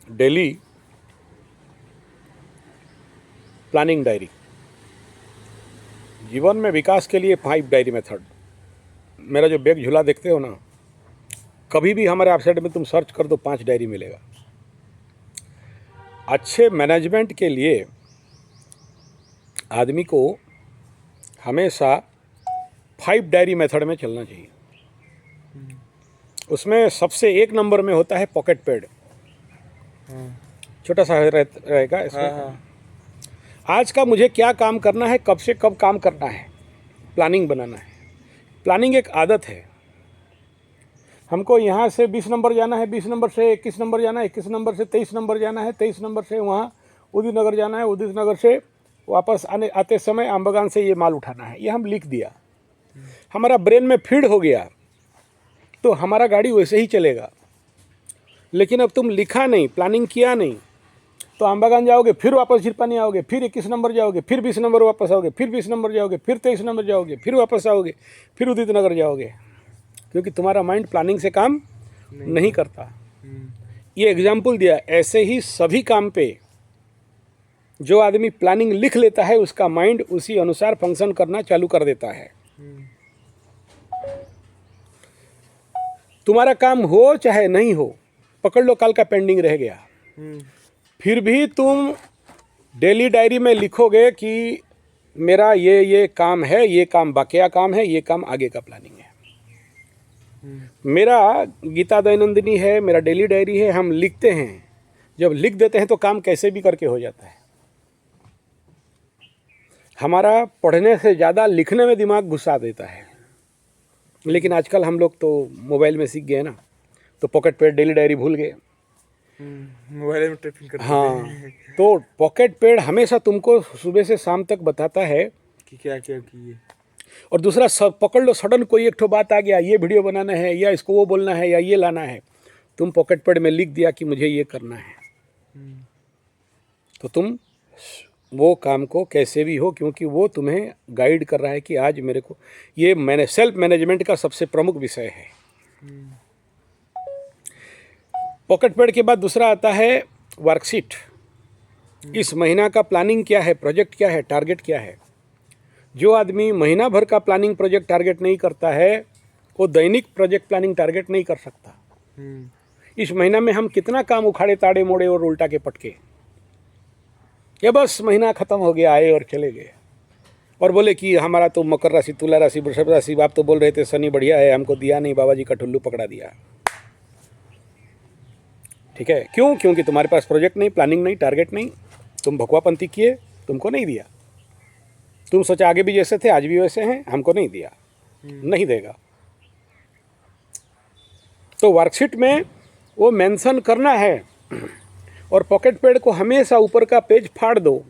Daily planning diary, जीवन में विकास के लिए 5 डायरी मेथड। मेरा जो बैग झूला देखते हो ना, कभी भी हमारे वेबसाइट में तुम सर्च कर दो 5 डायरी मिलेगा। अच्छे मैनेजमेंट के लिए आदमी को हमेशा 5 डायरी मेथड में चलना चाहिए। उसमें सबसे 1 नंबर में होता है पॉकेट पैड। छोटा सा रहेगा इसमें। आज का मुझे क्या काम करना है, कब से कब काम करना है, प्लानिंग बनाना है। प्लानिंग एक आदत है। हमको यहाँ से 20 नंबर जाना है, 20 नंबर से 21 नंबर जाना है, 21 नंबर से 23 नंबर जाना है, 23 नंबर से वहाँ उदित नगर जाना है, उदित नगर से वापस आते समय आमबगान से ये माल उठाना है। ये हम लिख दिया, हमारा ब्रेन में फीड हो गया, तो हमारा गाड़ी वैसे ही चलेगा। लेकिन अब तुम लिखा नहीं, प्लानिंग किया नहीं, तो आमबगान जाओगे, फिर वापस झिरपानी आओगे, फिर 21 नंबर जाओगे, फिर 20 नंबर वापस आओगे, फिर 20 नंबर जाओगे, फिर 23 नंबर जाओगे, फिर वापस आओगे, फिर उदित नगर जाओगे, क्योंकि तुम्हारा माइंड प्लानिंग से काम नहीं करता। ये एग्जाम्पल दिया। ऐसे ही सभी काम पे जो आदमी प्लानिंग लिख लेता है, उसका माइंड उसी अनुसार फंक्शन करना चालू कर देता है। तुम्हारा काम हो चाहे नहीं हो, पकड़ लो कल का पेंडिंग रह गया, फिर भी तुम डेली डायरी में लिखोगे कि मेरा ये काम है, ये काम बाकिया काम है, ये काम आगे का प्लानिंग है। मेरा गीता दैनंदिनी है, मेरा डेली डायरी है, हम लिखते हैं। जब लिख देते हैं तो काम कैसे भी करके हो जाता है। हमारा पढ़ने से ज़्यादा लिखने में दिमाग घुसा देता है। लेकिन आजकल हम लोग तो मोबाइल में सीख गए ना, तो पॉकेट पैड डेली डायरी भूल गए, मोबाइल में टाइपिंग करते हाँ। तो पॉकेट पैड हमेशा तुमको सुबह से शाम तक बताता है कि क्या क्या किए। और दूसरा सब पकड़ लो, सडन कोई एक ठो बात आ गया, ये वीडियो बनाना है या इसको वो बोलना है या ये लाना है, तुम पॉकेट पैड में लिख दिया कि मुझे ये करना है, तो तुम वो काम को कैसे भी हो, क्योंकि वो तुम्हें गाइड कर रहा है कि आज मेरे को ये, मैंने सेल्फ मैनेजमेंट का सबसे प्रमुख विषय है। पॉकेट पैड के बाद दूसरा आता है वर्कशीट। इस महीना का प्लानिंग क्या है, प्रोजेक्ट क्या है, टारगेट क्या है। जो आदमी महीना भर का प्लानिंग प्रोजेक्ट टारगेट नहीं करता है, वो दैनिक प्रोजेक्ट प्लानिंग टारगेट नहीं कर सकता। इस महीना में हम कितना काम उखाड़े, ताड़े मोड़े और उल्टा के पटके, या बस महीना ख़त्म हो गया, आए और चले गए, और बोले कि हमारा तो मकर राशि, तुला राशि, वृषभ राशि, आप तो बोल रहे थे शनि बढ़िया है, हमको दिया नहीं, बाबा जी का टुल्लू पकड़ा दिया। ठीक है, क्यों? क्योंकि तुम्हारे पास प्रोजेक्ट नहीं, प्लानिंग नहीं, टारगेट नहीं, तुम भकुआपंती किए, तुमको नहीं दिया। तुम सोचा आगे भी जैसे थे आज भी वैसे हैं, हमको नहीं दिया, नहीं देगा। तो वर्कशीट में वो मेंशन करना है। और पॉकेट पैड को हमेशा ऊपर का पेज फाड़ दो।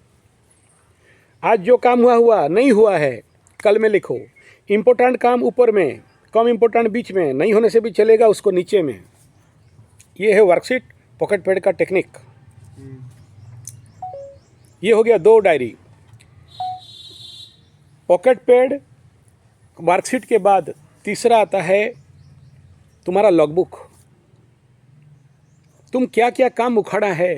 आज जो काम हुआ हुआ, नहीं हुआ है कल में लिखो। इम्पोर्टेंट काम ऊपर में, कम इम्पोर्टेंट बीच में, नहीं होने से भी चलेगा उसको नीचे में। ये है वर्कशीट, पॉकेट पैड का टेक्निक। ये हो गया 2 डायरी। पॉकेट पैड, वर्कशीट के बाद तीसरा आता है तुम्हारा लॉगबुक। तुम क्या क्या काम उखाड़ा है,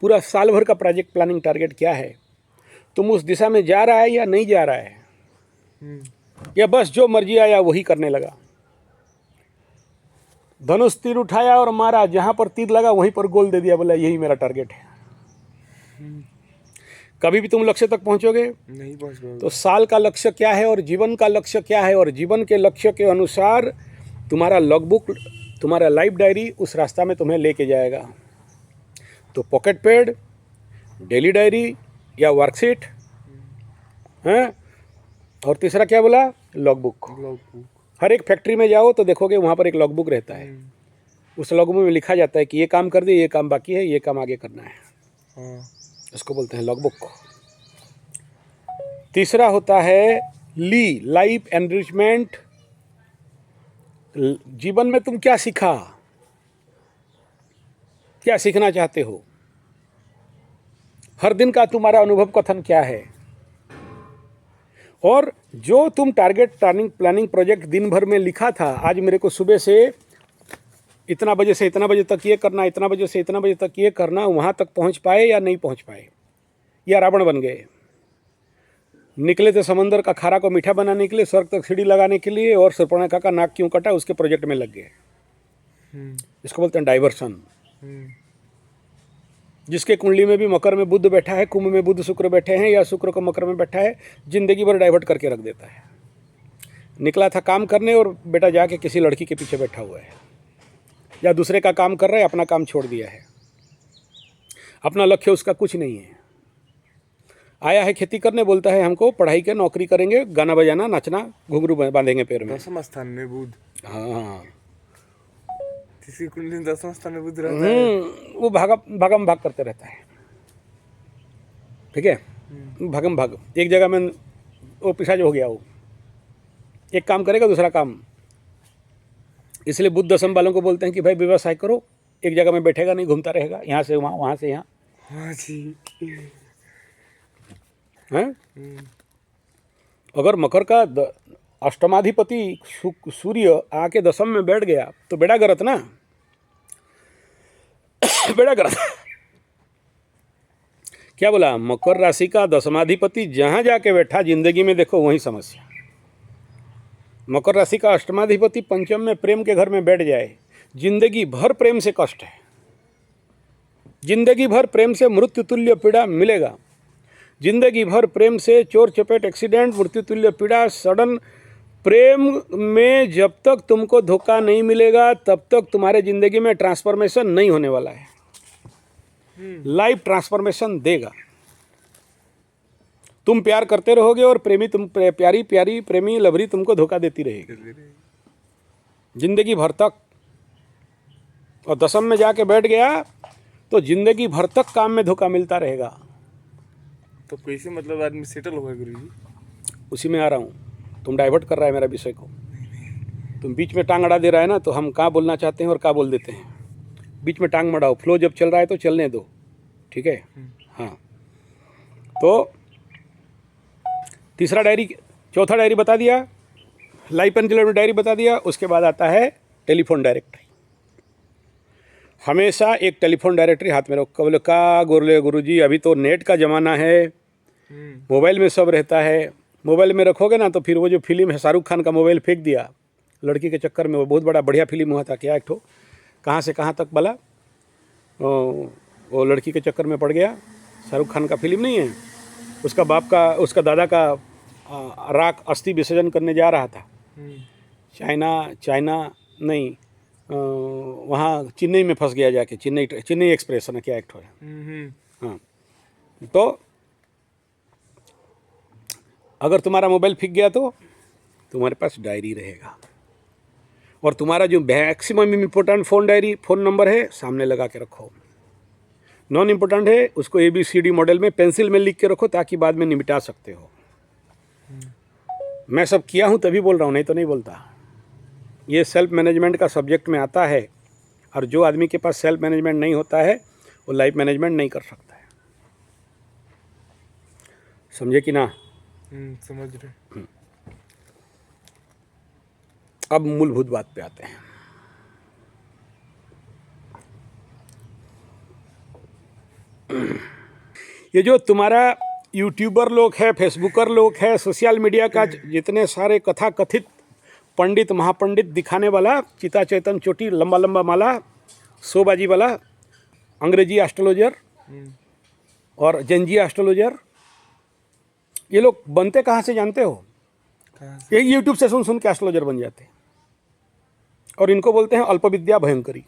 पूरा साल भर का प्रोजेक्ट प्लानिंग टारगेट क्या है, तुम उस दिशा में जा रहा है या नहीं जा रहा है, या बस जो मर्जी आया वही करने लगा। धनुष तीर उठाया और मारा, जहां पर तीर लगा वहीं पर गोल दे दिया, बोला यही मेरा टारगेट है। कभी भी तुम लक्ष्य तक पहुंचोगे नहीं पहुंच पाओगे। तो साल का लक्ष्य क्या है और जीवन का लक्ष्य क्या है, और जीवन के लक्ष्य के अनुसार तुम्हारा लॉगबुक, तुम्हारा लाइफ डायरी उस रास्ता में तुम्हें लेके जाएगा। तो पॉकेट पैड, डेली डायरी या वर्कशीट हैं, और तीसरा क्या बोला, लॉगबुक। हर एक फैक्ट्री में जाओ तो देखोगे वहाँ पर एक लॉगबुक रहता है। उस लॉगबुक में लिखा जाता है कि ये काम कर दिए, ये काम बाकी है, ये काम आगे करना है। उसको बोलते हैं लॉगबुक। तीसरा होता है लाइफ एनरिचमेंट। जीवन में तुम क्या सीखा, क्या सीखना चाहते हो, हर दिन का तुम्हारा अनुभव कथन क्या है, और जो तुम टारगेट प्लानिंग प्रोजेक्ट दिन भर में लिखा था, आज मेरे को सुबह से इतना बजे से इतना बजे तक ये करना, इतना बजे से इतना बजे तक ये करना, वहाँ तक पहुँच पाए या नहीं पहुँच पाए, या रावण बन गए। निकले थे समंदर का खारा को मीठा बनाने के लिए, स्वर्ग तक सीढ़ी लगाने के लिए, और शूर्पणखा का नाक क्यों कटा उसके प्रोजेक्ट में लग गए। इसको बोलते हैं डाइवर्सन। जिसके कुंडली में भी मकर में बुध बैठा है, कुंभ में बुध शुक्र बैठे हैं, या शुक्र को मकर में बैठा है, जिंदगी भर डाइवर्ट करके रख देता है। निकला था काम करने और बेटा जाके किसी लड़की के पीछे बैठा हुआ है, या दूसरे का काम कर रहा है, अपना काम छोड़ दिया है। अपना लक्ष्य उसका कुछ नहीं है। आया है खेती करने, बोलता है हमको पढ़ाई के नौकरी करेंगे, गाना बजाना नाचना, घुंघरू बांधेंगे पैर में। 10वें स्थान में बुध। हाँ, किसी कुंडली में 10वें स्थान में बुध रहता है। वो भागम भाग करते रहता है। ठीक है, भागम भाग। एक जगह में वो पिशाच हो गया। वो एक काम करेगा दूसरा काम। इसलिए बुद्ध दशम वालों को बोलते हैं कि भाई व्यवसाय करो, एक जगह में बैठेगा नहीं, घूमता रहेगा, यहाँ से वहाँ, वहाँ से यहाँ। हाँ जी। हैं? अगर मकर का अष्टमाधिपति सूर्य आके दशम में बैठ गया तो बेड़ा गरत ना, बेड़ा गरत। क्या बोला? मकर राशि का दशमाधिपति जहां जाके बैठा, जिंदगी में देखो वही समस्या। मकर राशि का अष्टमाधिपति पंचम में प्रेम के घर में बैठ जाए, जिंदगी भर प्रेम से कष्ट है, जिंदगी भर प्रेम से मृत्यु तुल्य पीड़ा मिलेगा, जिंदगी भर प्रेम से चोर चपेट एक्सीडेंट, मृत्यु तुल्य पीड़ा, सडन। प्रेम में जब तक तुमको धोखा नहीं मिलेगा तब तक तुम्हारे जिंदगी में ट्रांसफॉर्मेशन नहीं होने वाला है। लाइफ ट्रांसफॉर्मेशन देगा। तुम प्यार करते रहोगे और प्रेमी तुम प्यारी प्यारी प्रेमी लवरी तुमको धोखा देती रहेगी जिंदगी भर तक। और दशम में जाके बैठ गया तो जिंदगी भर तक काम में धोखा मिलता रहेगा। तो कैसे मतलब आदमी सेटल होगा गुरुजी? उसी में आ रहा हूँ। तुम डाइवर्ट कर रहा है मेरा विषय को। तुम बीच में टांग अड़ा दे रहा है ना, तो हम कहाँ बोलना चाहते हैं और कहाँ बोल देते हैं। बीच में टांग मड़ाओ, फ्लो जब चल रहा है तो चलने दो। ठीक है? हाँ। तो तीसरा डायरी, चौथा डायरी बता दिया, लाइफ एंड में डायरी बता दिया। उसके बाद आता है टेलीफोन डायरेक्टरी। हमेशा एक टेलीफोन डायरेक्टरी हाथ में रखो। बोले का गोरले गुरुजी, अभी तो नेट का ज़माना है, मोबाइल में सब रहता है। मोबाइल में रखोगे ना तो फिर वो जो फिल्म है, शाहरुख खान का मोबाइल फेंक दिया लड़की के चक्कर में, वो बहुत बड़ा बढ़िया फिल्म हुआ था। क्या एक ठो, कहाँ से कहाँ तक वाला, वो लड़की के चक्कर में पड़ गया। शाहरुख खान का फिल्म नहीं है, उसका बाप का, उसका दादा का राख अस्थि विसर्जन करने जा रहा था। चाइना नहीं, वहाँ चेन्नई में फंस गया जाके। चेन्नई एक्सप्रेस ना क्या एक ठो है। हाँ, तो अगर तुम्हारा मोबाइल फेंक गया तो तुम्हारे पास डायरी रहेगा, और तुम्हारा जो मैक्सिमम इम्पोर्टेंट फ़ोन नंबर है सामने लगा के रखो। नॉन इम्पोर्टेंट है उसको ABCD मॉडल में पेंसिल में लिख के रखो, ताकि बाद में निपटा सकते हो। मैं सब किया हूँ तभी बोल रहा हूँ, नहीं तो नहीं बोलता। ये सेल्फ मैनेजमेंट का सब्जेक्ट में आता है, और जो आदमी के पास सेल्फ मैनेजमेंट नहीं होता है वो लाइफ मैनेजमेंट नहीं कर सकता है। समझे कि ना? समझ रहे। अब मूलभूत बात पे आते हैं। ये जो तुम्हारा यूट्यूबर लोग है, फेसबुकर लोग है, सोशल मीडिया का जितने सारे कथा कथित पंडित महापंडित दिखाने वाला, चिता चैतन चोटी लंबा लंबा माला, सोबाजी वाला, अंग्रेजी एस्ट्रोलॉजर और जंजी एस्ट्रोलॉजर, ये लोग बनते कहाँ से जानते हो? ये यूट्यूब से सुन सुन के एस्ट्रोलॉजर बन जाते हैं, और इनको बोलते हैं अल्पविद्या भयंकरी।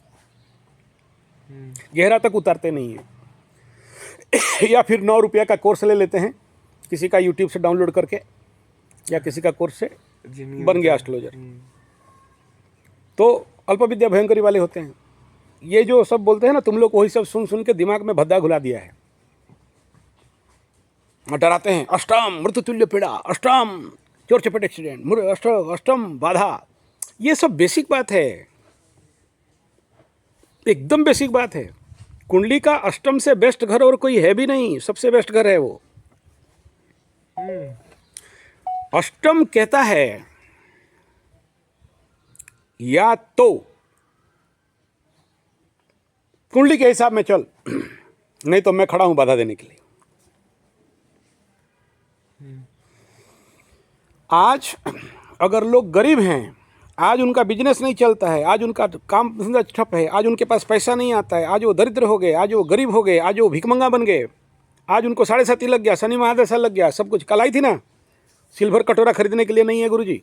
गहरा तक उतारते नहीं है। या फिर 9 रुपया का कोर्स ले लेते हैं किसी का यूट्यूब से डाउनलोड करके, या किसी का कोर्स से बन गया एस्ट्रोलॉजर। तो अल्पविद्या भयंकरी वाले होते हैं। ये जो सब बोलते हैं ना, तुम लोग वही सब सुन सुन के दिमाग में भद्दा घुला दिया है, डराते हैं। अष्टम मृत्यु तुल्य पीड़ा, अष्टम चोर चपेट एक्सीडेंट, अष्टम बाधा। ये सब बेसिक बात है, एकदम बेसिक बात है। कुंडली का अष्टम से बेस्ट घर और कोई है भी नहीं, सबसे बेस्ट घर है वो। अष्टम कहता है या तो कुंडली के हिसाब में चल, नहीं तो मैं खड़ा हूं बाधा देने के लिए। आज अगर लोग गरीब हैं, आज उनका बिजनेस नहीं चलता है, आज उनका काम धंधा ठप है, आज उनके पास पैसा नहीं आता है, आज वो दरिद्र हो गए, आज वो गरीब हो गए, आज वो भिखमंगा बन गए, आज उनको 7.5 लग गया, शनि महादशा लग गया, सब कुछ। कल आई थी ना, सिल्वर कटोरा खरीदने के लिए नहीं है गुरुजी,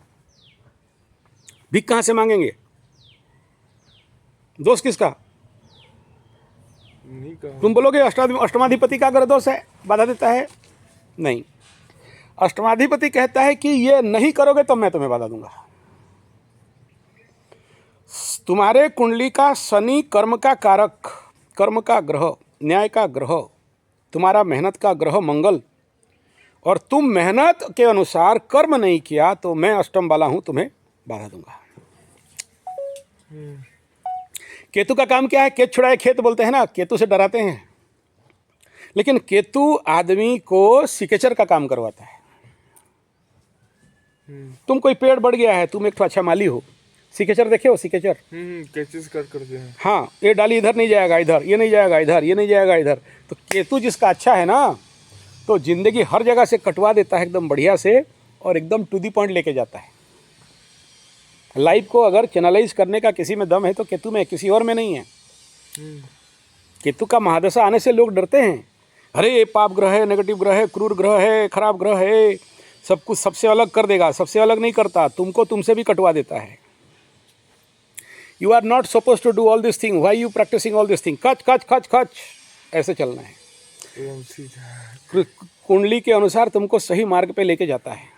भीख कहाँ से मांगेंगे? दोष किसका? नहीं कहा। तुम बोलोगे अष्टमाधिपति का अगर दोष है, बाधा देता है? नहीं, अष्टमाधिपति कहता है कि ये नहीं करोगे तो मैं तुम्हें बाधा दूंगा। तुम्हारे कुंडली का शनि कर्म का कारक, कर्म का ग्रह, न्याय का ग्रह, तुम्हारा मेहनत का ग्रह मंगल, और तुम मेहनत के अनुसार कर्म नहीं किया तो मैं अष्टम वाला हूं, तुम्हें बाधा दूंगा। केतु का काम क्या है? केतु छुड़ाए खेत बोलते हैं ना, केतु से डराते हैं, लेकिन केतु आदमी को सिकेचर का काम करवाता है। तुम कोई पेड़ बढ़ गया है, तुम एक तो अच्छा माली हो, सिकेचर देखे हो? सिकेचर कैचेस कर करके हैं। हाँ, ये डाली इधर नहीं जाएगा, इधर ये नहीं जाएगा, इधर ये नहीं जाएगा, इधर। तो केतु जिसका अच्छा है ना, तो जिंदगी हर जगह से कटवा देता है एकदम बढ़िया से, और एकदम टू दी पॉइंट लेके जाता है। लाइफ को अगर चैनलाइज करने का किसी में दम है तो केतु में, किसी और में नहीं है। केतु का महादशा आने से लोग डरते हैं, अरे ये पाप ग्रह है, नेगेटिव ग्रह है, क्रूर ग्रह है, खराब ग्रह है, सब कुछ सबसे अलग कर देगा। सबसे अलग नहीं करता, तुमको तुमसे भी कटवा देता है। You are not suppose to do all this thing, why you practicing all this thing, कच कच कच कच, ऐसे चलना है। एकदम सीधा। कुंडली के अनुसार तुमको सही मार्ग पे लेके जाता है।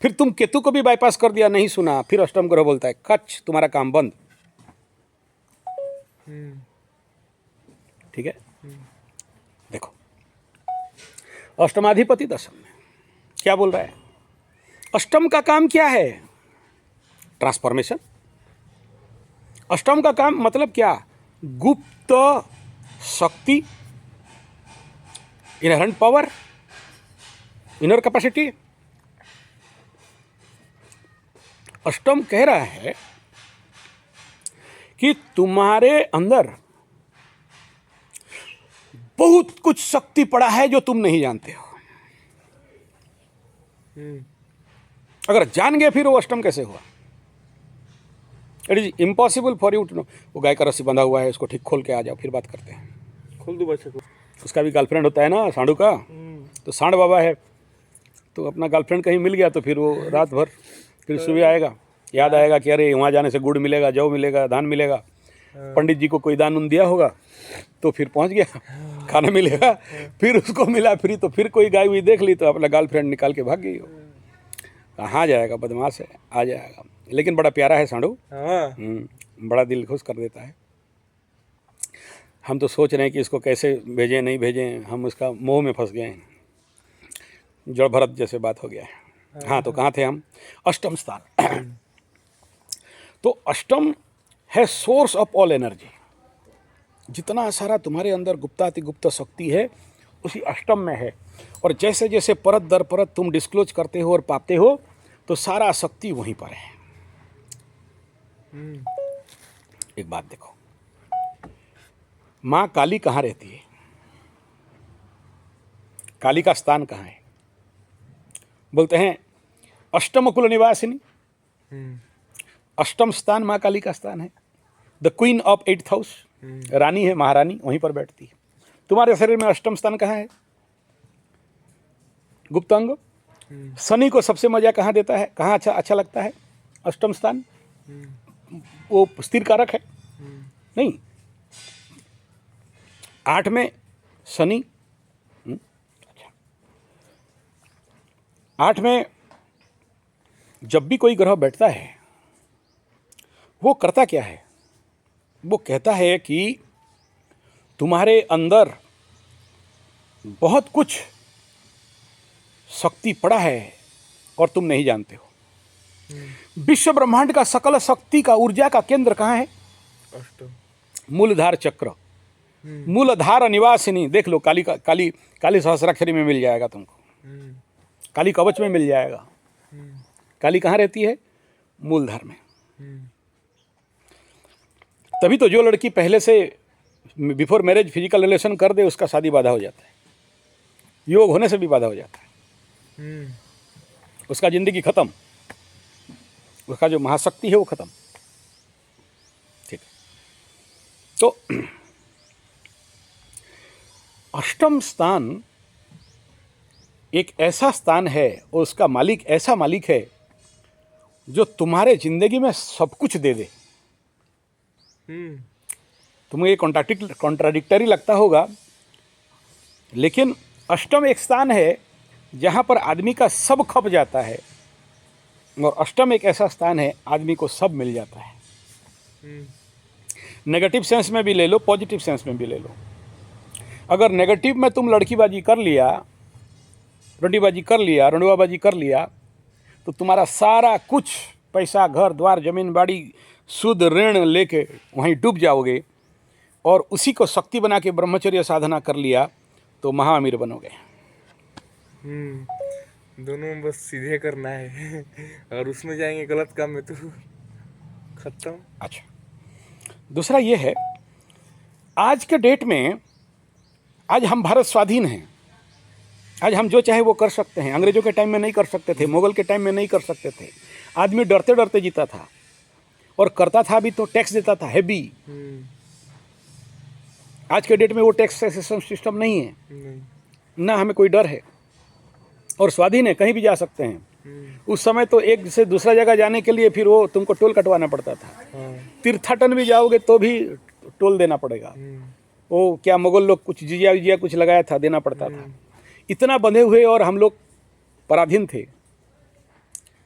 फिर तुम केतु को भी बाईपास कर दिया, नहीं सुना, फिर अष्टम ग्रह बोलता है कच, तुम्हारा काम बंद। ठीक है, देखो अष्टमाधिपति दशम में क्या बोल रहा है? अष्टम का काम क्या है? ट्रांसफॉर्मेशन। अष्टम का काम मतलब क्या? गुप्त शक्ति, इनहेरेंट पावर, इनर कैपेसिटी। अष्टम कह रहा है कि तुम्हारे अंदर बहुत कुछ शक्ति पड़ा है जो तुम नहीं जानते हो। अगर जान गए फिर वो अष्टम कैसे हुआ? It is impossible for you to know. वो गाय का रस्सी बंधा हुआ है, उसको ठीक खोल के आ जाओ, फिर बात करते हैं। खोल दो बच्चे को। उसका भी गर्लफ्रेंड होता है ना, सांडू का। तो सांड बाबा है, तो अपना गर्लफ्रेंड कहीं मिल गया तो फिर वो रात भर, फिर सुबह आएगा, याद आएगा कि अरे वहाँ जाने से गुड़ मिलेगा, जौ मिलेगा, धान मिलेगा, पंडित जी को कोई दान उन दिया होगा, तो फिर पहुँच गया, खाना मिलेगा। फिर उसको मिला फ्री, तो फिर कोई गाय हुई देख ली तो अपना गर्लफ्रेंड निकाल के भाग गई। कहाँ जाएगा, बदमाश है, आ जाएगा। लेकिन बड़ा प्यारा है सांडू, बड़ा दिल खुश कर देता है। हम तो सोच रहे हैं कि इसको कैसे भेजें, नहीं भेजें, हम उसका मोह में फंस गए हैं, जड़ भरत जैसे बात हो गया है। हाँ, तो कहाँ थे हम? अष्टम स्थान। तो अष्टम है सोर्स ऑफ ऑल एनर्जी। जितना सारा तुम्हारे अंदर गुप्तातिगुप्त शक्ति है उसी अष्टम में है, और जैसे जैसे परत दर परत तुम डिस्क्लोज करते हो और पाते हो तो सारा शक्ति वहीं पर है। एक बात देखो, माँ काली कहाँ रहती है? काली का स्थान कहाँ है? बोलते हैं अष्टम कुल निवासिनी। अष्टम स्थान माँ काली का स्थान है। The queen of 8th house, रानी है, महारानी, वहीं पर बैठती है। तुम्हारे शरीर में अष्टम स्थान कहाँ है? गुप्त अंग। शनि को सबसे मजा कहाँ देता है, कहाँ अच्छा लगता है? अष्टम स्थान। वो स्थिर कारक है नहीं? 8 में शनि, अच्छा, 8 में जब भी कोई ग्रह बैठता है वो करता क्या है? वो कहता है कि तुम्हारे अंदर बहुत कुछ शक्ति पड़ा है और तुम नहीं जानते हो। विश्व ब्रह्मांड का सकल शक्ति का, ऊर्जा का केंद्र कहाँ है? अष्टम। मूलधार चक्र, मूलधार निवासिनी। देख लो, काली सहस्राक्षरी में मिल जाएगा तुमको, काली कवच में मिल जाएगा। काली कहाँ रहती है? मूलधार में। तभी तो जो लड़की पहले से बिफोर मैरिज फिजिकल रिलेशन कर दे उसका शादी बाधा हो जाता है, योग होने से भी बाधा हो जाता है, उसका जिंदगी खत्म, उसका जो महाशक्ति है वो खत्म। ठीक है, तो अष्टम स्थान एक ऐसा स्थान है और उसका मालिक ऐसा मालिक है जो तुम्हारे जिंदगी में सब कुछ दे दे। तुम्हें ये कॉन्ट्राडिक्टरी लगता होगा, लेकिन अष्टम एक स्थान है जहाँ पर आदमी का सब खप जाता है, और अष्टम एक ऐसा स्थान है आदमी को सब मिल जाता है। नेगेटिव सेंस में भी ले लो, पॉजिटिव सेंस में भी ले लो। अगर नेगेटिव में तुम लड़कीबाजी कर लिया, रंडीबाजी कर लिया, रंडुआबाजी कर लिया, तो तुम्हारा सारा कुछ पैसा, घर द्वार, जमीन बाड़ी, शुद्ध ऋण लेके वहीं डूब जाओगे, और उसी को शक्ति बना के ब्रह्मचर्य साधना कर लिया तो महाअमीर बनोगे। दोनों में बस सीधे करना है, और उसमें जाएंगे गलत काम में तो खत्म। अच्छा, दूसरा ये है, आज के डेट में, आज हम भारत स्वाधीन हैं, आज हम जो चाहे वो कर सकते हैं। अंग्रेजों के टाइम में नहीं कर सकते थे, मुगल के टाइम में नहीं कर सकते थे। आदमी डरते डरते जीता था, और करता था भी तो टैक्स देता था हैवी। आज के डेट में वो टैक्स सिस्टम नहीं है, ना हमें कोई डर है, और स्वाधीन है, कहीं भी जा सकते हैं। उस समय तो एक से दूसरा जगह जाने के लिए फिर वो तुमको टोल कटवाना पड़ता था। तीर्थाटन भी जाओगे तो भी टोल देना पड़ेगा। वो क्या मुगल लोग कुछ जिजिया विजिया कुछ लगाया था, देना पड़ता था। इतना बंधे हुए और हम लोग पराधीन थे।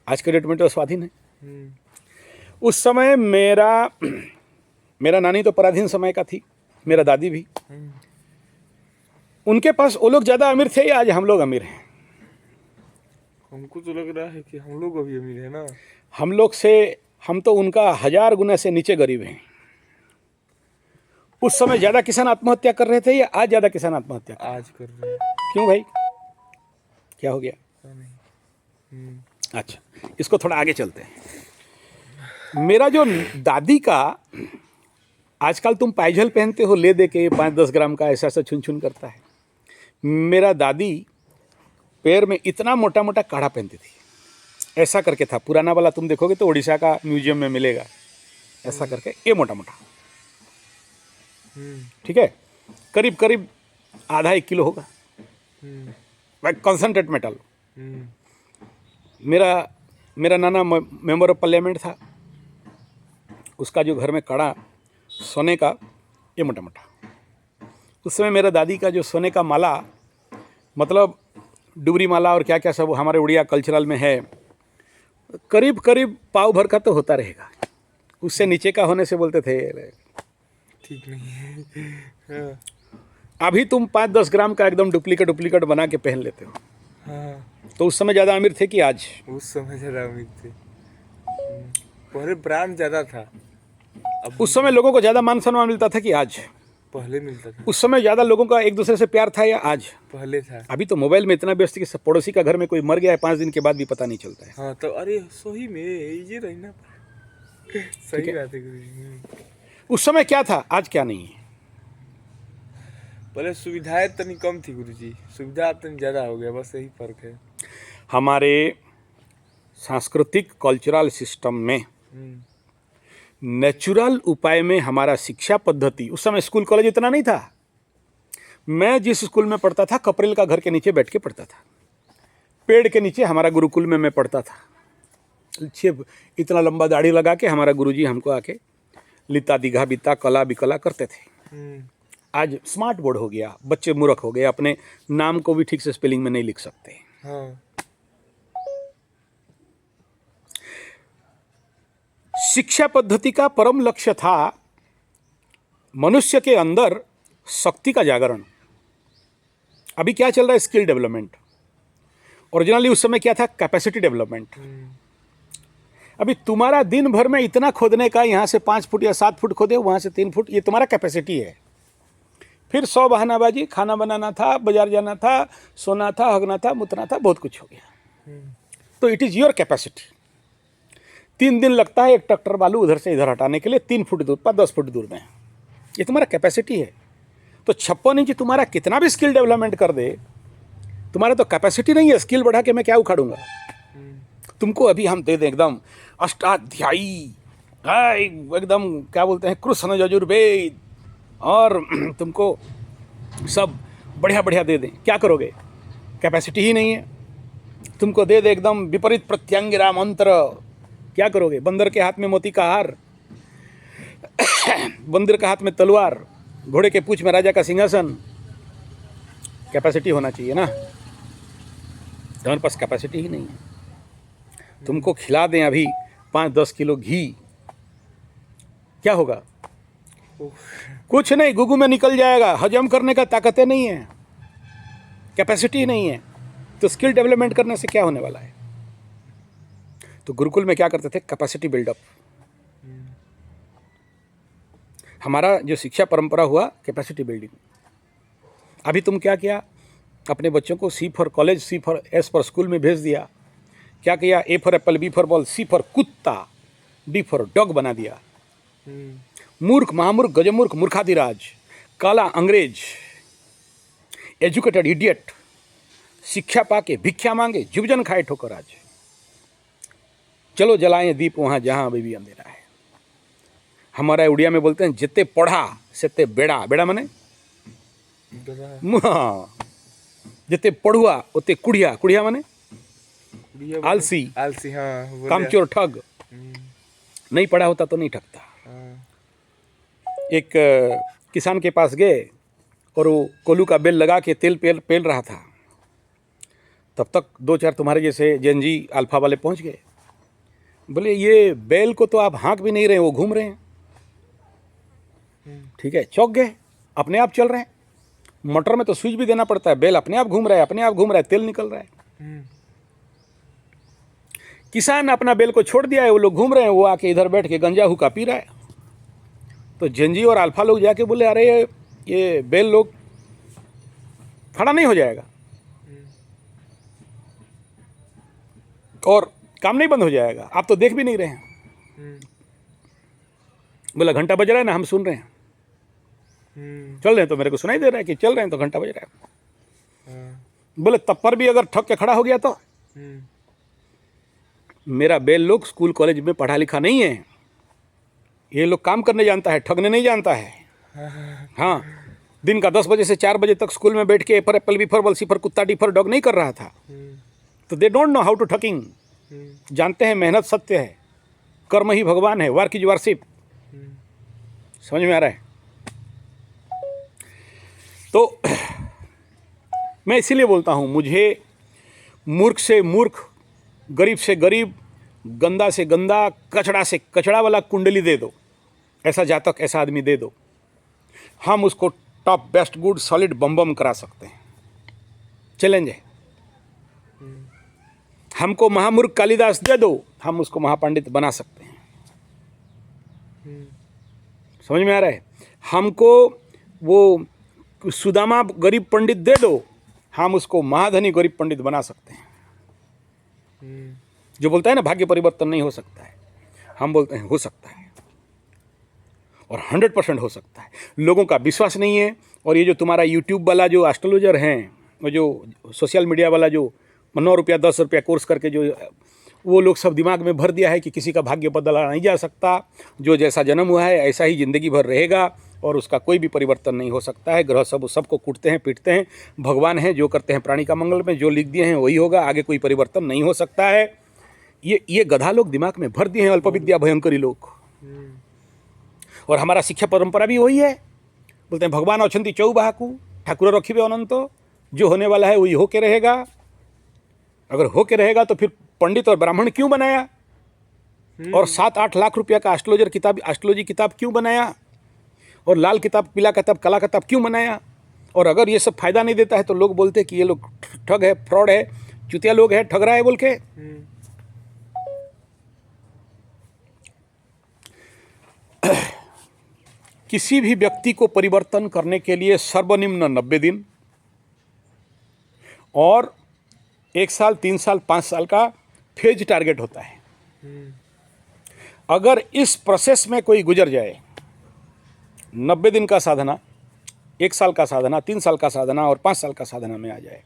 आज के डेट में तो स्वाधीन है। उस समय मेरा नानी तो पराधीन समय का थी, मेरा दादी भी। उनके पास वो लोग ज़्यादा अमीर थे, या आज हम लोग अमीर हैं? हमको तो लग रहा है कि हम लोग अभी अमीर है ना। हम लोग से, हम तो उनका 1000 गुना से नीचे गरीब हैं। उस समय ज़्यादा किसान आत्महत्या कर रहे थे, या आज ज़्यादा किसान आत्महत्या आज कर रहे हैं? क्यों भाई, क्या हो गया? अच्छा, इसको थोड़ा आगे चलते हैं। मेरा जो दादी का, आजकल तुम पायझल पहनते हो ले दे के 5-10 ग्राम का, ऐसा ऐसा छुन छुन करता है। मेरा दादी पैर में इतना मोटा मोटा काढ़ा पहनती थी, ऐसा करके था। पुराना वाला तुम देखोगे तो उड़ीसा का म्यूजियम में मिलेगा, ऐसा करके, ये मोटा मोटा, ठीक है, करीब करीब आधा 1 किलो होगा, कंसंट्रेट मेटल। मेरा नाना मेंबर ऑफ पार्लियामेंट था, उसका जो घर में कड़ा सोने का, ये मोटा मोटा। उस समय मेरा दादी का जो सोने का माला, मतलब डुबरी माला और क्या क्या सब हमारे उड़िया कल्चरल में है, करीब करीब पाव भर का तो होता रहेगा। उससे नीचे का होने से बोलते थे ठीक नहीं है। अभी तुम 5-10 ग्राम का एकदम डुप्लीकेट बना के पहन लेते हो। तो उस समय ज़्यादा अमीर थे कि आज? उस समय ज़्यादा अमीर थे। पहले ब्रांड ज़्यादा था। अब उस समय लोगों को ज़्यादा मान सम्मान मिलता था कि आज? पहले मिलता था। उस समय ज़्यादा लोगों का एक दूसरे से प्यार था या आज? पहले था। अभी तो मोबाइल में इतना व्यस्त कि सब पड़ोसी का घर में कोई मर गया है 5 दिन के बाद भी पता नहीं चलता है। हाँ, तो अरे सही में ये रहना सही बात है गुरुजी। उस समय क्या था, आज क्या नहीं है? पहले सुविधाएं तनी कम थी गुरुजी, सुविधा तनी ज़्यादा हो गया, बस यही फर्क है। हमारे सांस्कृतिक कल्चरल सिस्टम में नेचुरल उपाय में हमारा शिक्षा पद्धति, उस समय स्कूल कॉलेज इतना नहीं था। मैं जिस स्कूल में पढ़ता था, कपरेल का घर के नीचे बैठ के पढ़ता था, पेड़ के नीचे हमारा गुरुकुल में मैं पढ़ता था। इतना लंबा दाढ़ी लगा के हमारा गुरुजी हमको आके लिता दिघा बिता कला बिकला करते थे। आज स्मार्ट बोर्ड हो गया, बच्चे मूर्ख हो गए, अपने नाम को भी ठीक से स्पेलिंग में नहीं लिख सकते। हाँ। शिक्षा पद्धति का परम लक्ष्य था मनुष्य के अंदर शक्ति का जागरण। अभी क्या चल रहा है? Skill development. ओरिजिनली उस समय क्या था? Capacity development. अभी तुम्हारा दिन भर में इतना खोदने का, यहाँ से 5 फुट या 7 फुट खोदे, वहाँ से 3 फुट, ये तुम्हारा कैपेसिटी है। फिर 100 बहानाबाजी, खाना बनाना था, बाजार जाना था, सोना था, हगना था, मुतना था, बहुत कुछ हो गया। तो इट इज़ योर कैपेसिटी। 3 दिन लगता है एक ट्रैक्टर बालू उधर से इधर हटाने के लिए, 3 फुट दूर पर 10 फुट दूर में। ये तुम्हारा कैपेसिटी है। तो 56 इंच तुम्हारा कितना भी स्किल डेवलपमेंट कर दे, तुम्हारा तो कैपेसिटी नहीं है। स्किल बढ़ा के मैं क्या उखाड़ूंगा? तुमको अभी हम दे दें एकदम अष्टाध्यायी, एकदम क्या बोलते हैं, कृष्ण यजुर्वेद, और तुमको सब बढ़िया बढ़िया दे दें, क्या करोगे? कैपेसिटी ही नहीं है। तुमको दे दे एकदम विपरीत प्रत्यंगिरा मंत्र, क्या करोगे? बंदर के हाथ में मोती का हार, बंदर के हाथ में तलवार, घोड़े के पूंछ में राजा का सिंहासन। कैपेसिटी होना चाहिए ना। तुम्हारे पास कैपेसिटी ही नहीं है। तुमको खिला दें अभी 5-10 किलो घी, क्या होगा? कुछ नहीं, गुगु में निकल जाएगा। हजम करने का ताकतें नहीं है, कैपेसिटी नहीं है। तो स्किल डेवलपमेंट करने से क्या होने वाला है? तो गुरुकुल में क्या करते थे? Capacity buildup. हमारा जो शिक्षा परंपरा हुआ कैपेसिटी बिल्डिंग। अभी तुम क्या किया? अपने बच्चों को C for college, C for S for school में भेज दिया। क्या किया? A for apple, B for ball, C for कुत्ता, डी फॉर डॉग बना दिया। मूर्ख, महामूर्ख, गजमूर्ख, मूर्खाधिराज, काला अंग्रेज, एजुकेटेड इडियट, शिक्षा पाके भिक्षा मांगे, जुबजन खाए ठोकर आज। चलो जलाएं दीप वहाँ जहाँ अभी भी अंधेरा है। हमारा उड़िया में बोलते हैं जिते पढ़ा सेते बेड़ा। बेड़ा माने जिते पढ़ुआ उते कुड़िया। कुड़िया माने आलसी, आलसी, हाँ, कामचोर, ठग। नहीं पढ़ा होता तो नहीं ठगता। एक किसान के पास गए और वो कोलू का बेल लगा के तेल पेल रहा था। तब तक 2-4 तुम्हारे जैसे जेनजी अल्फा वाले पहुंच गए। बोले ये बेल को तो आप हाँक भी नहीं रहे, वो घूम रहे हैं। ठीक है, चौंक गए, अपने आप चल रहे हैं। मोटर में तो स्विच भी देना पड़ता है, बेल अपने आप घूम रहा है, अपने आप घूम रहा है, तेल निकल रहा है। किसान अपना बेल को छोड़ दिया है, वो लोग घूम रहे हैं, वो आके इधर बैठ के गंजा हुक्का पी रहा है। तो जेनजी और अल्फा लोग जाके बोले अरे ये बेल लोग खड़ा नहीं हो जाएगा और काम नहीं बंद हो जाएगा, आप तो देख भी नहीं रहे हैं। बोला घंटा बज रहा है ना, हम सुन रहे हैं। चल रहे हैं तो मेरे को सुनाई दे रहा है कि चल रहे हैं तो घंटा बज रहा है। बोले तब पर भी अगर ठग के खड़ा हो गया तो? मेरा बेल लोग स्कूल कॉलेज में पढ़ा लिखा नहीं है, ये लोग काम करने जानता है, ठगने नहीं जानता है। हाँ, दिन का 10 बजे से 4 बजे तक स्कूल में बैठ के A for apple, B for ball, C for कुत्ता, डी फॉर डॉग नहीं कर रहा था। तो they don't know how to ठगिंग। जानते हैं मेहनत सत्य है, कर्म ही भगवान है, वर्क इज वर्शिप। समझ में आ रहा है? तो मैं इसीलिए बोलता हूँ, मुझे मूर्ख से मूर्ख, गरीब से गरीब, गंदा से गंदा, कचड़ा से कचड़ा वाला कुंडली दे दो, ऐसा जातक, ऐसा आदमी दे दो, हम उसको टॉप बेस्ट गुड सॉलिड बम बम करा सकते हैं। चैलेंज है। हमको महामूर्ख कालिदास दे दो, हम उसको महापंडित बना सकते हैं। समझ में आ रहा है? हमको वो सुदामा गरीब पंडित दे दो, हम उसको महाधनी गरीब पंडित बना सकते हैं। जो बोलता है ना भाग्य परिवर्तन नहीं हो सकता है, हम बोलते हैं हो सकता है, और 100% हो सकता है। लोगों का विश्वास नहीं है। और ये जो तुम्हारा यूट्यूब वाला जो एस्ट्रोलॉजर हैं, और जो सोशल मीडिया वाला जो 9 रुपया 10 रुपया कोर्स करके जो वो लोग सब दिमाग में भर दिया है कि किसी का भाग्य बदला नहीं जा सकता, जो जैसा जन्म हुआ है ऐसा ही ज़िंदगी भर रहेगा और उसका कोई भी परिवर्तन नहीं हो सकता है। ग्रह सबको कूटते हैं, पीटते हैं, भगवान हैं जो करते हैं प्राणी का मंगल में, जो लिख दिए हैं वही होगा, आगे कोई परिवर्तन नहीं हो सकता है। ये गधा लोग दिमाग में भर दिए हैं, अल्प विद्या भयंकरी लोग। और हमारा शिक्षा परंपरा भी वही है, बोलते हैं भगवान अछंती चौबाहकू, ठाकुर रखिबे अनंत, जो होने वाला है वही होके रहेगा। अगर होके रहेगा तो फिर पंडित और ब्राह्मण क्यों बनाया? और 7-8 लाख रुपया का एस्ट्रोलॉजी किताब क्यों बनाया? और लाल किताब, पीला किताब, काला किताब क्यों बनाया? और अगर ये सब फायदा नहीं देता है तो लोग बोलते हैं कि ये लोग ठग है, फ्रॉड है, चुतिया लोग है, ठग रहा है बोल के। किसी भी व्यक्ति को परिवर्तन करने के लिए सर्वनिम्न 90 दिन और 1 साल, 3 साल, 5 साल का फेज टारगेट होता है। अगर इस प्रोसेस में कोई गुजर जाए, 90 दिन का साधना, 1 साल का साधना, 3 साल का साधना और 5 साल का साधना में आ जाए,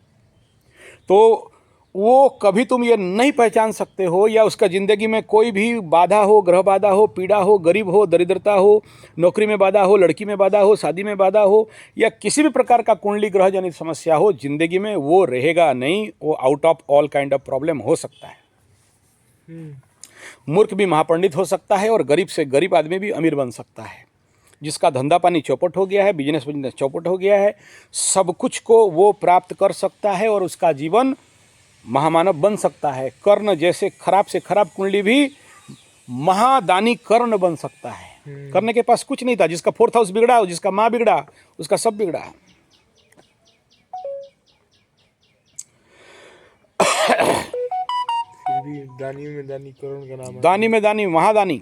तो वो कभी तुम ये नहीं पहचान सकते हो, या उसका ज़िंदगी में कोई भी बाधा हो, ग्रह बाधा हो, पीड़ा हो, गरीब हो, दरिद्रता हो, नौकरी में बाधा हो, लड़की में बाधा हो, शादी में बाधा हो, या किसी भी प्रकार का कुंडली ग्रह जनित समस्या हो ज़िंदगी में, वो रहेगा नहीं। वो out of all kind of problem हो सकता है। मूर्ख भी महापंडित हो सकता है और गरीब से गरीब आदमी भी अमीर बन सकता है। जिसका धंधा पानी चौपट हो गया है, बिजनेस चौपट हो गया है, सब कुछ को वो प्राप्त कर सकता है और उसका जीवन महामानव बन सकता है। कर्ण जैसे खराब से खराब कुंडली भी महादानी कर्ण बन सकता है। कर्ण के पास कुछ नहीं था, जिसका 4th हाउस बिगड़ा, जिसका माँ बिगड़ा, उसका सब बिगड़ा। फिर भी दानी में दानी करुण का नाम दानी में दानी महादानी,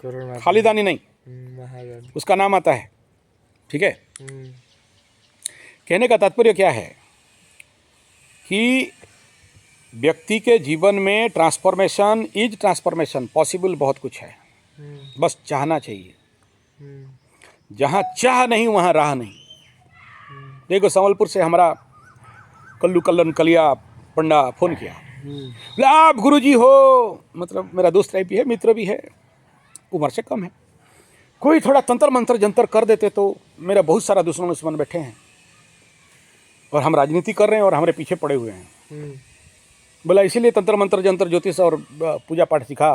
करुण खाली दानी नहीं, महादानी उसका नाम आता है। ठीक है। कहने का तात्पर्य क्या है कि व्यक्ति के जीवन में ट्रांसफॉर्मेशन इज ट्रांसफॉर्मेशन पॉसिबल, बहुत कुछ है, बस चाहना चाहिए। जहाँ चाह नहीं वहाँ राह नहीं। देखो, संबलपुर से हमारा कल्लू कल्लन कलिया पंडा फ़ोन किया, बोले आप गुरुजी हो, मतलब मेरा दोस्त टाइप भी है, मित्र भी है, उम्र से कम है, कोई थोड़ा तंत्र मंत्र जंतर कर देते तो। मेरा बहुत सारा दुश्मन बैठे हैं और हम राजनीति कर रहे हैं और हमारे पीछे पड़े हुए हैं। बोला इसीलिए तंत्र मंत्र जंतर ज्योतिष और पूजा पाठ सिखा।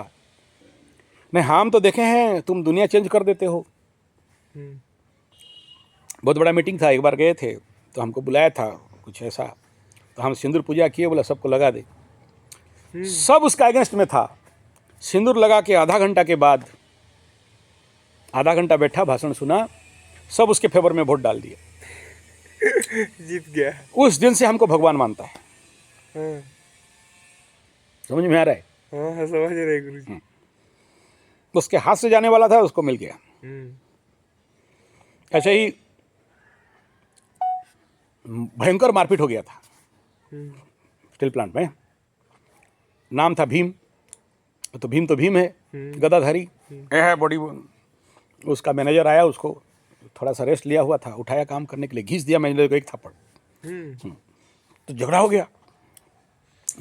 नहीं, हम तो देखे हैं तुम दुनिया चेंज कर देते हो। बहुत बड़ा मीटिंग था, एक बार गए थे तो हमको बुलाया था कुछ ऐसा, तो हम सिंदूर पूजा किए, बोला सबको लगा दे। सब उसका अगेंस्ट में था। सिंदूर लगा के आधा घंटा के बाद, आधा घंटा बैठा, भाषण सुना, सब उसके फेवर में वोट डाल दिए। जीत गया। उस दिन से हमको भगवान मानता है। समझ में आ रहा है? हाँ, समझ रहे गुरुजी। उसके हाथ से जाने वाला था, उसको मिल गया। ऐसे ही भयंकर मारपीट हो गया था स्टील प्लांट में। नाम था भीम, तो भीम है, गदाधारी है बॉडी। उसका मैनेजर आया, उसको थोड़ा सा रेस्ट लिया हुआ था, उठाया काम करने के लिए, घींच दिया मैनेजर को एक थप्पड़। तो झगड़ा हो गया,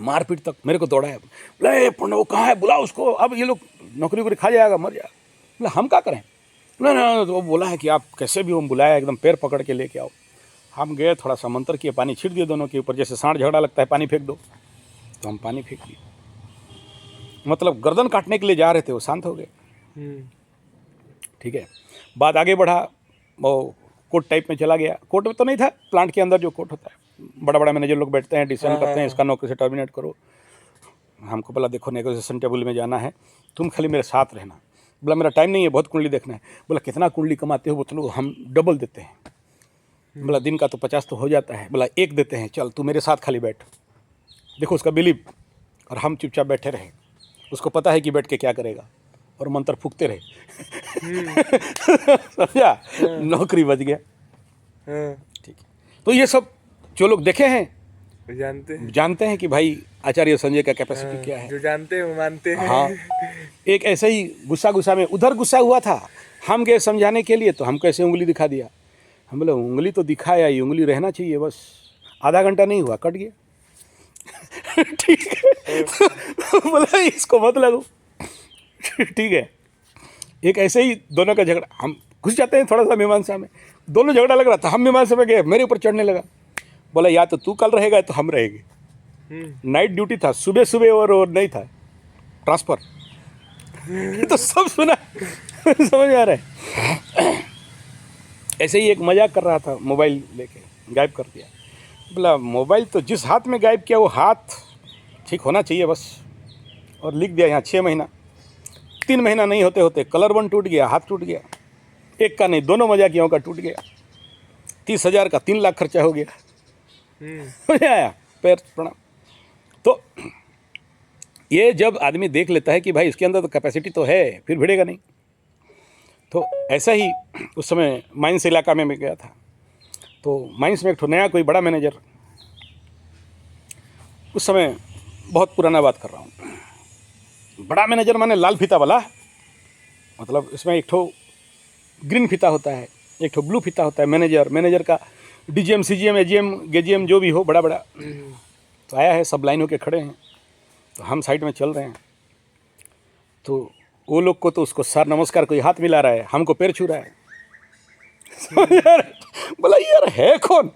मारपीट तक, मेरे को दौड़ाया, बोले पंडा वो कहाँ है, बुला उसको, अब ये लोग नौकरी वोकरी खा जाएगा, मर जाएगा। बोले हम क्या करें? ना, तो वो बोला है कि आप कैसे भी, वो बुलाया, एकदम पैर पकड़ के लेके आओ। हम गए, थोड़ा सा मंत्र किए, पानी छीट दिए दोनों के ऊपर, जैसे सांड झगड़ा लगता है, पानी फेंक दो, तो हम पानी फेंक दिए। मतलब गर्दन काटने के लिए जा रहे थे, वो शांत हो गए। ठीक है। बात आगे बढ़ा, वो कोर्ट टाइप में चला गया। कोर्ट में तो नहीं था, प्लांट के अंदर जो कोर्ट होता है, बड़ा बड़ा मैनेजर लोग बैठते हैं, डिसीजन करते हैं, इसका नौकरी से टर्मिनेट करो। हमको बोला देखो नेगोशिएशन टेबल में जाना है, तुम खाली मेरे साथ रहना। बोला मेरा टाइम नहीं है, बहुत कुंडली देखना है। बोला कितना कुंडली कमाते हो? बोलो हम डबल देते हैं। बोला दिन का तो 50 तो हो जाता है। बोला 1 देते हैं, चल तू मेरे साथ खाली बैठ। देखो उसका बिलीव। और हम चुपचाप बैठे रहे, उसको पता है कि बैठ के क्या करेगा, और मंत्र फूकते रहे। समझा? नौकरी बच गया। ठीक है। तो ये सब जो लोग देखे हैं जानते हैं कि भाई आचार्य संजय का कैपेसिटी क्या है। जो जानते हैं वो मानते हैं। हाँ, एक ऐसे ही गुस्सा में उधर गुस्सा हुआ था, हम गए समझाने के लिए, तो हमको ऐसे उंगली दिखा दिया। हम बोले उंगली तो दिखाया, ये उंगली रहना चाहिए, बस आधा घंटा नहीं हुआ, कट गया। ठीक है। बोला इसको मत लगो। ठीक है। एक ऐसे ही दोनों का झगड़ा, हम घुस जाते हैं थोड़ा सा मीमांसा में, दोनों झगड़ा लग रहा था, हम मीमांसा में गए, मेरे ऊपर चढ़ने लगा। बोला या तो तू कल रहेगा तो हम रहेंगे। नाइट ड्यूटी था, सुबह सुबह, और नहीं था ट्रांसफर। तो सब सुना। समझ आ रहा है? ऐसे ही एक मजाक कर रहा था, मोबाइल लेके गायब कर दिया। बोला मोबाइल तो जिस हाथ में गायब किया वो हाथ ठीक होना चाहिए बस। और लिख दिया यहाँ 6 महीना। 3 महीना नहीं होते होते कलर वन टूट गया, हाथ टूट गया। एक का नहीं, दोनों मजाकियों का टूट गया। 30,000 का 3 लाख खर्चा हो गया। समझ आया? पैर प्रणाम। तो ये जब आदमी देख लेता है कि भाई इसके अंदर तो कैपेसिटी तो है, फिर भिड़ेगा नहीं। तो ऐसा ही उस समय माइंस इलाका में मैं गया था, तो माइंस में एक नया कोई बड़ा मैनेजर, उस समय बहुत पुराना बात कर रहा हूँ, बड़ा मैनेजर माने लाल फीता वाला, मतलब इसमें एक ठो ग्रीन फीता होता है, एक ठो ब्लू फीता होता है। मैनेजर का डीजीएम, सीजीएम, एजीएम, गेजीएम जो भी हो बड़ा बड़ा, तो आया है, सब लाइन होके खड़े हैं, तो हम साइड में चल रहे हैं। तो वो लोग को तो उसको सर नमस्कार, कोई हाथ मिला रहा है, हमको पैर छू रहा है। बोला यार है कौन,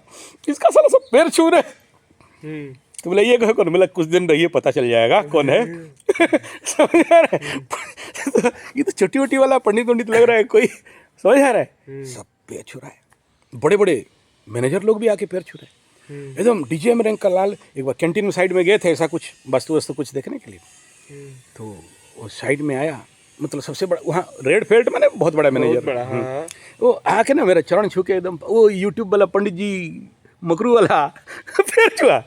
इसका साला सब पैर छू रहे हैं। तो बोला ये कौन, बोला कुछ दिन रहिए पता चल जाएगा कौन है। समझ आ रहा है, ये तो छोटी वोटी वाला पंडित लग रहा है कोई, समझ आ रहा है। सब पैर छू रहा है, बड़े बड़े मैनेजर लोग भी आके पैर छू रहे हैं, एकदम डीजीएम रैंक का लाल। एक बार कैंटीन में साइड में गए थे ऐसा कुछ वस्तु कुछ देखने के लिए, तो वो साइड में आया, मतलब सबसे बड़ा वहाँ रेड फेल्ट मैंने बहुत बड़ा मैनेजर, वो आके ना मेरा चरण छू के एकदम, वो यूट्यूब वाला पंडित जी मकरू वाला पैर छुआ।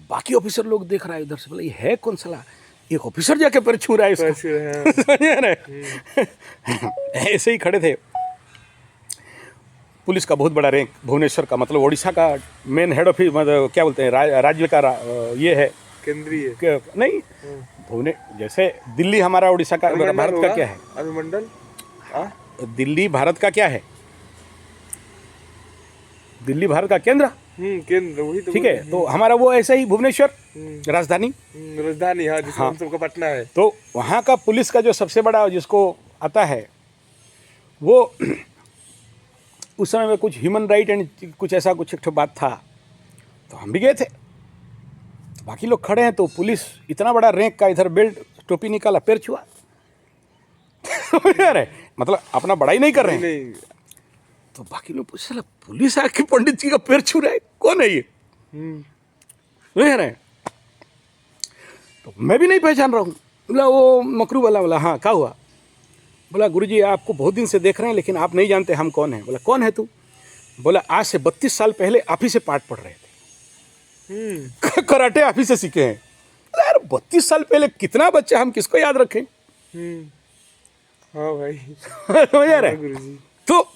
बाकी ऑफिसर लोग देख रहा है इधर से, बोला ये है कौन साला, एक ऑफिसर जाके पैर छू रहा है इसका। ऐसे ही खड़े थे। पुलिस का बहुत बड़ा रैंक, भुवनेश्वर का, मतलब उड़ीसा का मेन हेड ऑफिस, मतलब क्या बोलते हैं, राज्य का ये है, केंद्रीय नहीं भुवने, जैसे दिल्ली हमारा उड़ीसा का, भारत का क्या है, अभिमंडल। दिल्ली भारत का क्या है, दिल्ली भारत का केंद्र, केंद्र वही तो, ठीक है। तो हमारा वो ऐसा ही भुवनेश्वर राजधानी, हाँ, जिसको हम सबका पटना है। तो वहाँ का पुलिस का जो सबसे बड़ा जिसको आता है, वो उस समय में कुछ ह्यूमन राइट एंड कुछ ऐसा कुछ एक बात था, तो हम भी गए थे। बाकी लोग खड़े हैं, तो पुलिस इतना बड़ा रैंक का, इधर बेल्ट टोपी निकाला, पैर छुआ। यार मतलब अपना बड़ाई नहीं कर रहे हैं। तो बाकी लोग पूछे, पुलिस आके पंडित जी का पैर छू रहा है, कौन है ये, है। तो मैं भी नहीं पहचान रहा हूँ। बोला वो मकरू वाला। बोला हाँ क्या हुआ। बोला गुरुजी आपको बहुत दिन से देख रहे हैं, लेकिन आप नहीं जानते हम कौन हैं। बोला कौन है तू। बोला आज से 32 साल पहले आप ही से पाठ पढ़ रहे थे, कराटे आप ही से सीखे हैं। यार 32 साल पहले कितना बच्चा, हम किसको याद रखें। हाँ भाई समझ आ रहा है। तो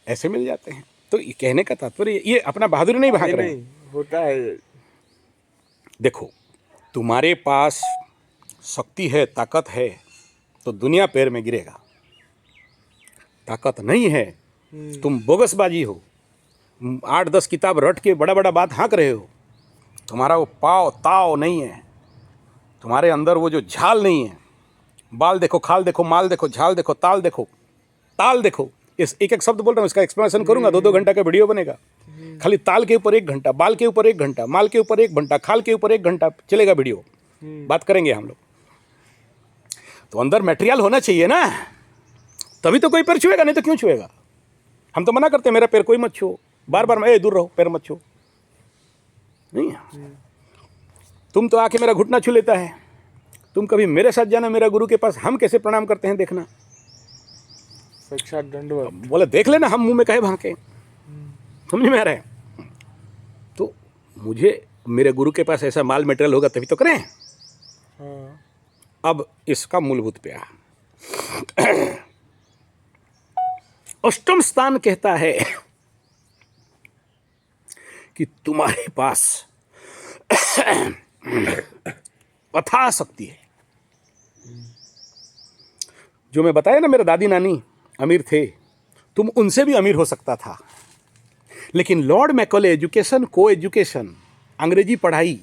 ऐसे मिल जाते हैं। तो ये कहने का तात्पर्य, ये अपना बहादुरी नहीं भाग रहे हैं, होता है। देखो तुम्हारे पास शक्ति है, ताकत है, तो दुनिया पैर में गिरेगा। ताकत नहीं है, तुम बोगसबाजी हो, 8-10 किताब रट के बड़ा बड़ा बात हाँक रहे हो, तुम्हारा वो पाव ताव नहीं है, तुम्हारे अंदर वो जो झाल नहीं है। बाल देखो, खाल देखो, माल देखो, झाल देखो, ताल देखो, ताल देखो। इस एक शब्द बोल रहा हूँ, इसका एक्सप्लेनेशन करूंगा, 2-2 घंटा का वीडियो बनेगा। खाली ताल के ऊपर 1 घंटा, बाल के ऊपर 1 घंटा, माल के ऊपर 1 घंटा, खाल के ऊपर 1 घंटा चलेगा वीडियो, बात करेंगे हम लोग। तो अंदर मटेरियल होना चाहिए ना, तभी तो कोई पैर छुएगा, नहीं तो क्यों छुएगा। हम तो मना करते हैं मेरा पैर कोई मत छुओ, बार बार मैं दूर रहो, पैर मत छुओ। नहीं, तुम तो आके मेरा घुटना छू लेता है। तुम कभी मेरे साथ जाना मेरा गुरु के पास, हम कैसे प्रणाम करते हैं देखना, साक्षात दंडवत। बोले देख लेना हम मुंह में कहे भांके, समझ में आ रहा है। तो मुझे मेरे गुरु के पास ऐसा माल मटेरियल होगा तभी तो करें। हाँ। अब इसका मूलभूत प्यार, अष्टम स्थान कहता है कि तुम्हारे पास अथाह शक्ति है। जो मैं बताया ना, मेरा दादी नानी अमीर थे, तुम उनसे भी अमीर हो सकता था। लेकिन लॉर्ड मैकॉले एजुकेशन, को एजुकेशन, अंग्रेजी पढ़ाई,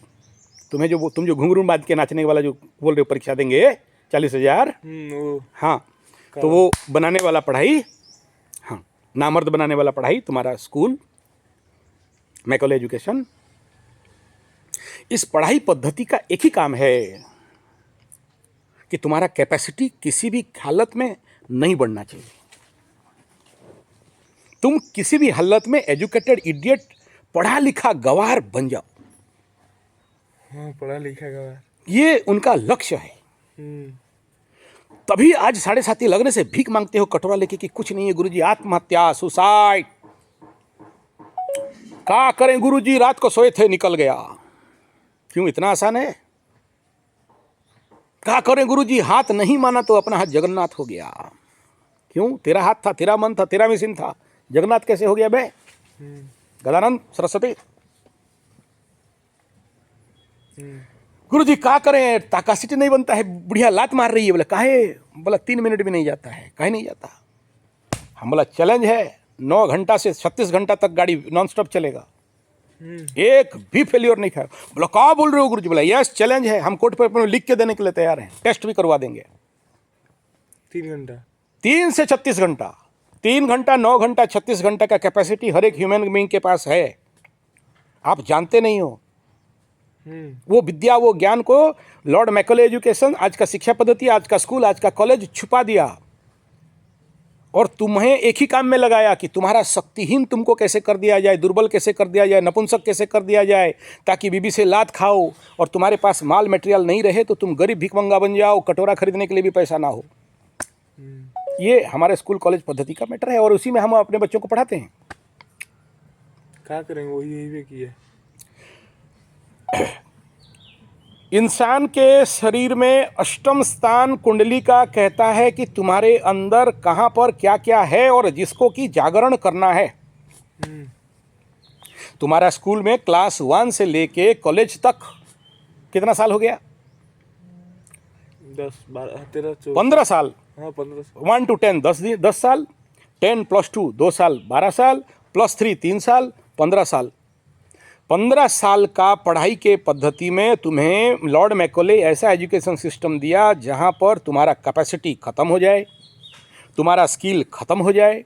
तुम जो घुंघरू बांध के नाचने वाला जो बोल रहे हो परीक्षा देंगे 40,000, हाँ, तो वो बनाने वाला पढ़ाई, हाँ, नामर्द बनाने वाला पढ़ाई, तुम्हारा स्कूल मैकॉले एजुकेशन। इस पढ़ाई पद्धति का एक ही काम है कि तुम्हारा कैपेसिटी किसी भी हालत में नहीं बढ़ना चाहिए। तुम किसी भी हालत में एजुकेटेड इडियट, पढ़ा लिखा गवार बन जाओ। हाँ, पढ़ा लिखा गवार, ये उनका लक्ष्य है। तभी आज 7:30 लगने से भीख मांगते हो कटोरा लेके कि कुछ नहीं है गुरुजी, आत्महत्या, सुसाइड। क्या करें गुरुजी, रात को सोए थे निकल गया। क्यों इतना आसान है। क्या करें गुरुजी, हाथ नहीं माना तो अपना हाथ जगन्नाथ हो गया। क्यों, तेरा हाथ था, तेरा मन था, तेरा मिशन था, जगन्नाथ कैसे हो गया बे। गदानंद सरस्वती। गुरुजी क्या करें, कैपेसिटी नहीं बनता है, बुढ़िया लात मार रही है। बोले काहे? बोला 3 मिनट भी नहीं जाता है। काहे नहीं जाता? हम बोला चैलेंज है, 9 घंटा से 36 घंटा तक गाड़ी नॉन स्टॉप चलेगा, एक भी फेल्योर नहीं खाया। बोला क्या बोल रहे हो गुरुजी? बोला यस चैलेंज है, हम कोर्ट पेपर में लिख के देने के लिए तैयार हैं, टेस्ट भी करवा देंगे। 3 घंटा 3 से 36 घंटा, 3 घंटा 9 घंटा 36 घंटा का कैपेसिटी हर एक ह्यूमन बीइंग के पास है। आप जानते नहीं हो। वो विद्या, वो ज्ञान को लॉर्ड मैकॉले एजुकेशन, आज का शिक्षा पद्धति, आज का स्कूल, आज का कॉलेज छुपा दिया और तुम्हें एक ही काम में लगाया कि तुम्हारा शक्तिहीन तुमको कैसे कर दिया जाए, दुर्बल कैसे कर दिया जाए, नपुंसक कैसे कर दिया जाए, ताकि बीबी से लात खाओ और तुम्हारे पास माल मटेरियल नहीं रहे तो तुम गरीब भिखमंगा बन जाओ, कटोरा खरीदने के लिए भी पैसा ना हो। ये हमारे स्कूल कॉलेज पद्धति का मैटर है और उसी में हम अपने बच्चों को पढ़ाते हैं। क्या करेंगे, वही यही भी किया। इंसान के शरीर में अष्टम स्थान कुंडली का कहता है कि तुम्हारे अंदर कहाँ पर क्या क्या है और जिसको कि जागरण करना है। तुम्हारा स्कूल में क्लास 1 से लेके कॉलेज तक कितना साल हो गया? 10 12 13 14 15 साल। हाँ 15 साल। 1 to 10 10 साल, 10 + 2 2 साल 12 साल, +3 3 साल 15 साल। 15 साल का पढ़ाई के पद्धति में तुम्हें लॉर्ड मैकॉले ऐसा एजुकेशन सिस्टम दिया जहाँ पर तुम्हारा कैपेसिटी ख़त्म हो जाए, तुम्हारा स्किल ख़त्म हो जाए,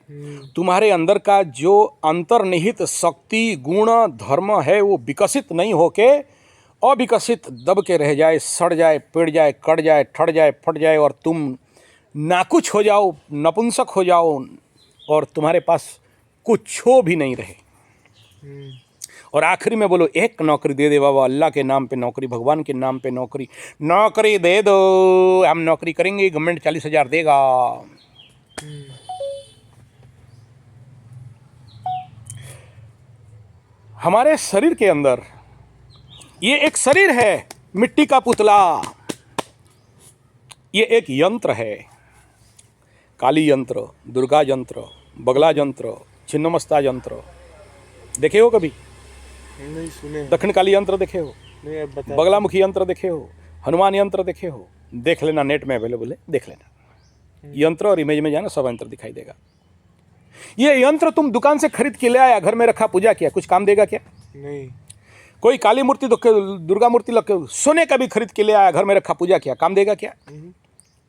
तुम्हारे अंदर का जो अंतर्निहित शक्ति गुण धर्म है वो विकसित नहीं होके अविकसित दब के रह जाए, सड़ जाए, पेड़ जाए, कट जाए, ठड़ जाए, फट जाए और तुम नाकुछ हो जाओ, नपुंसक हो जाओ और तुम्हारे पास कुछ भी नहीं रहे। और आखिरी में बोलो एक नौकरी दे दे बाबा, अल्लाह के नाम पे नौकरी, भगवान के नाम पे नौकरी, नौकरी दे दो, हम नौकरी करेंगे, गवर्नमेंट 40,000 देगा। हमारे शरीर के अंदर ये एक शरीर है, मिट्टी का पुतला, ये एक यंत्र है, काली यंत्र, दुर्गा यंत्र, बगला यंत्र, छिन्नमस्ता यंत्र। देखे हो कभी? नहीं सुने। दक्षिण काली यंत्र देखे हो? नहीं, अब बता। बगलामुखी यंत्र देखे हो? हनुमान यंत्र देखे हो? देख लेना, नेट में अवेलेबल है, देख लेना। यंत्र और इमेज में जाना, सब यंत्र दिखाई देगा। ये यंत्र तुम दुकान से खरीद के ले आया, घर में रखा, पूजा किया, कुछ काम देगा क्या? नहीं। कोई काली मूर्ति, दुर्गा मूर्ति सोने का भी खरीद के ले आया, घर में रखा, पूजा किया, काम देगा क्या?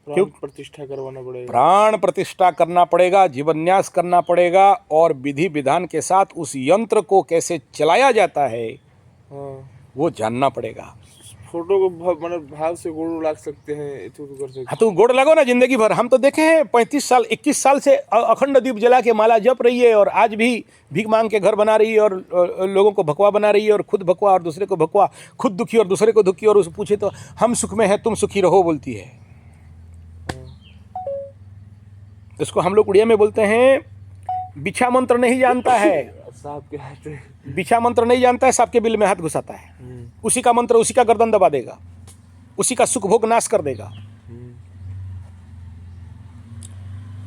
प्राण प्रतिष्ठा करवाना पड़ेगा। प्राण प्रतिष्ठा करना पड़ेगा, जीवन्यास करना पड़ेगा और विधि विधान के साथ उस यंत्र को कैसे चलाया जाता है वो जानना पड़ेगा। फोटो को मतलब भाव से गोड़ लग सकते हैं, तो कर सकते हैं। हाँ तो गोड़ लगो ना जिंदगी भर। हम तो देखे हैं 35 साल 21 साल से अखंड दीप जला के माला जप रही है और आज भी भीख मांग के घर बना रही है और लोगों को भकवा बना रही है और खुद भकवा और दूसरे को भकवा, खुद दुखी और दूसरे को दुखी, और उसे पूछे तो हम सुख में हैं तुम सुखी रहो बोलती है। इसको हम लोग उड़िया में बोलते हैं बिछा मंत्र नहीं जानता है, सांप के हाथ बिछा मंत्र नहीं जानता है, सांप के बिल में हाथ घुसाता है, उसी का मंत्र उसी का गर्दन दबा देगा, उसी का सुख भोग नाश कर देगा।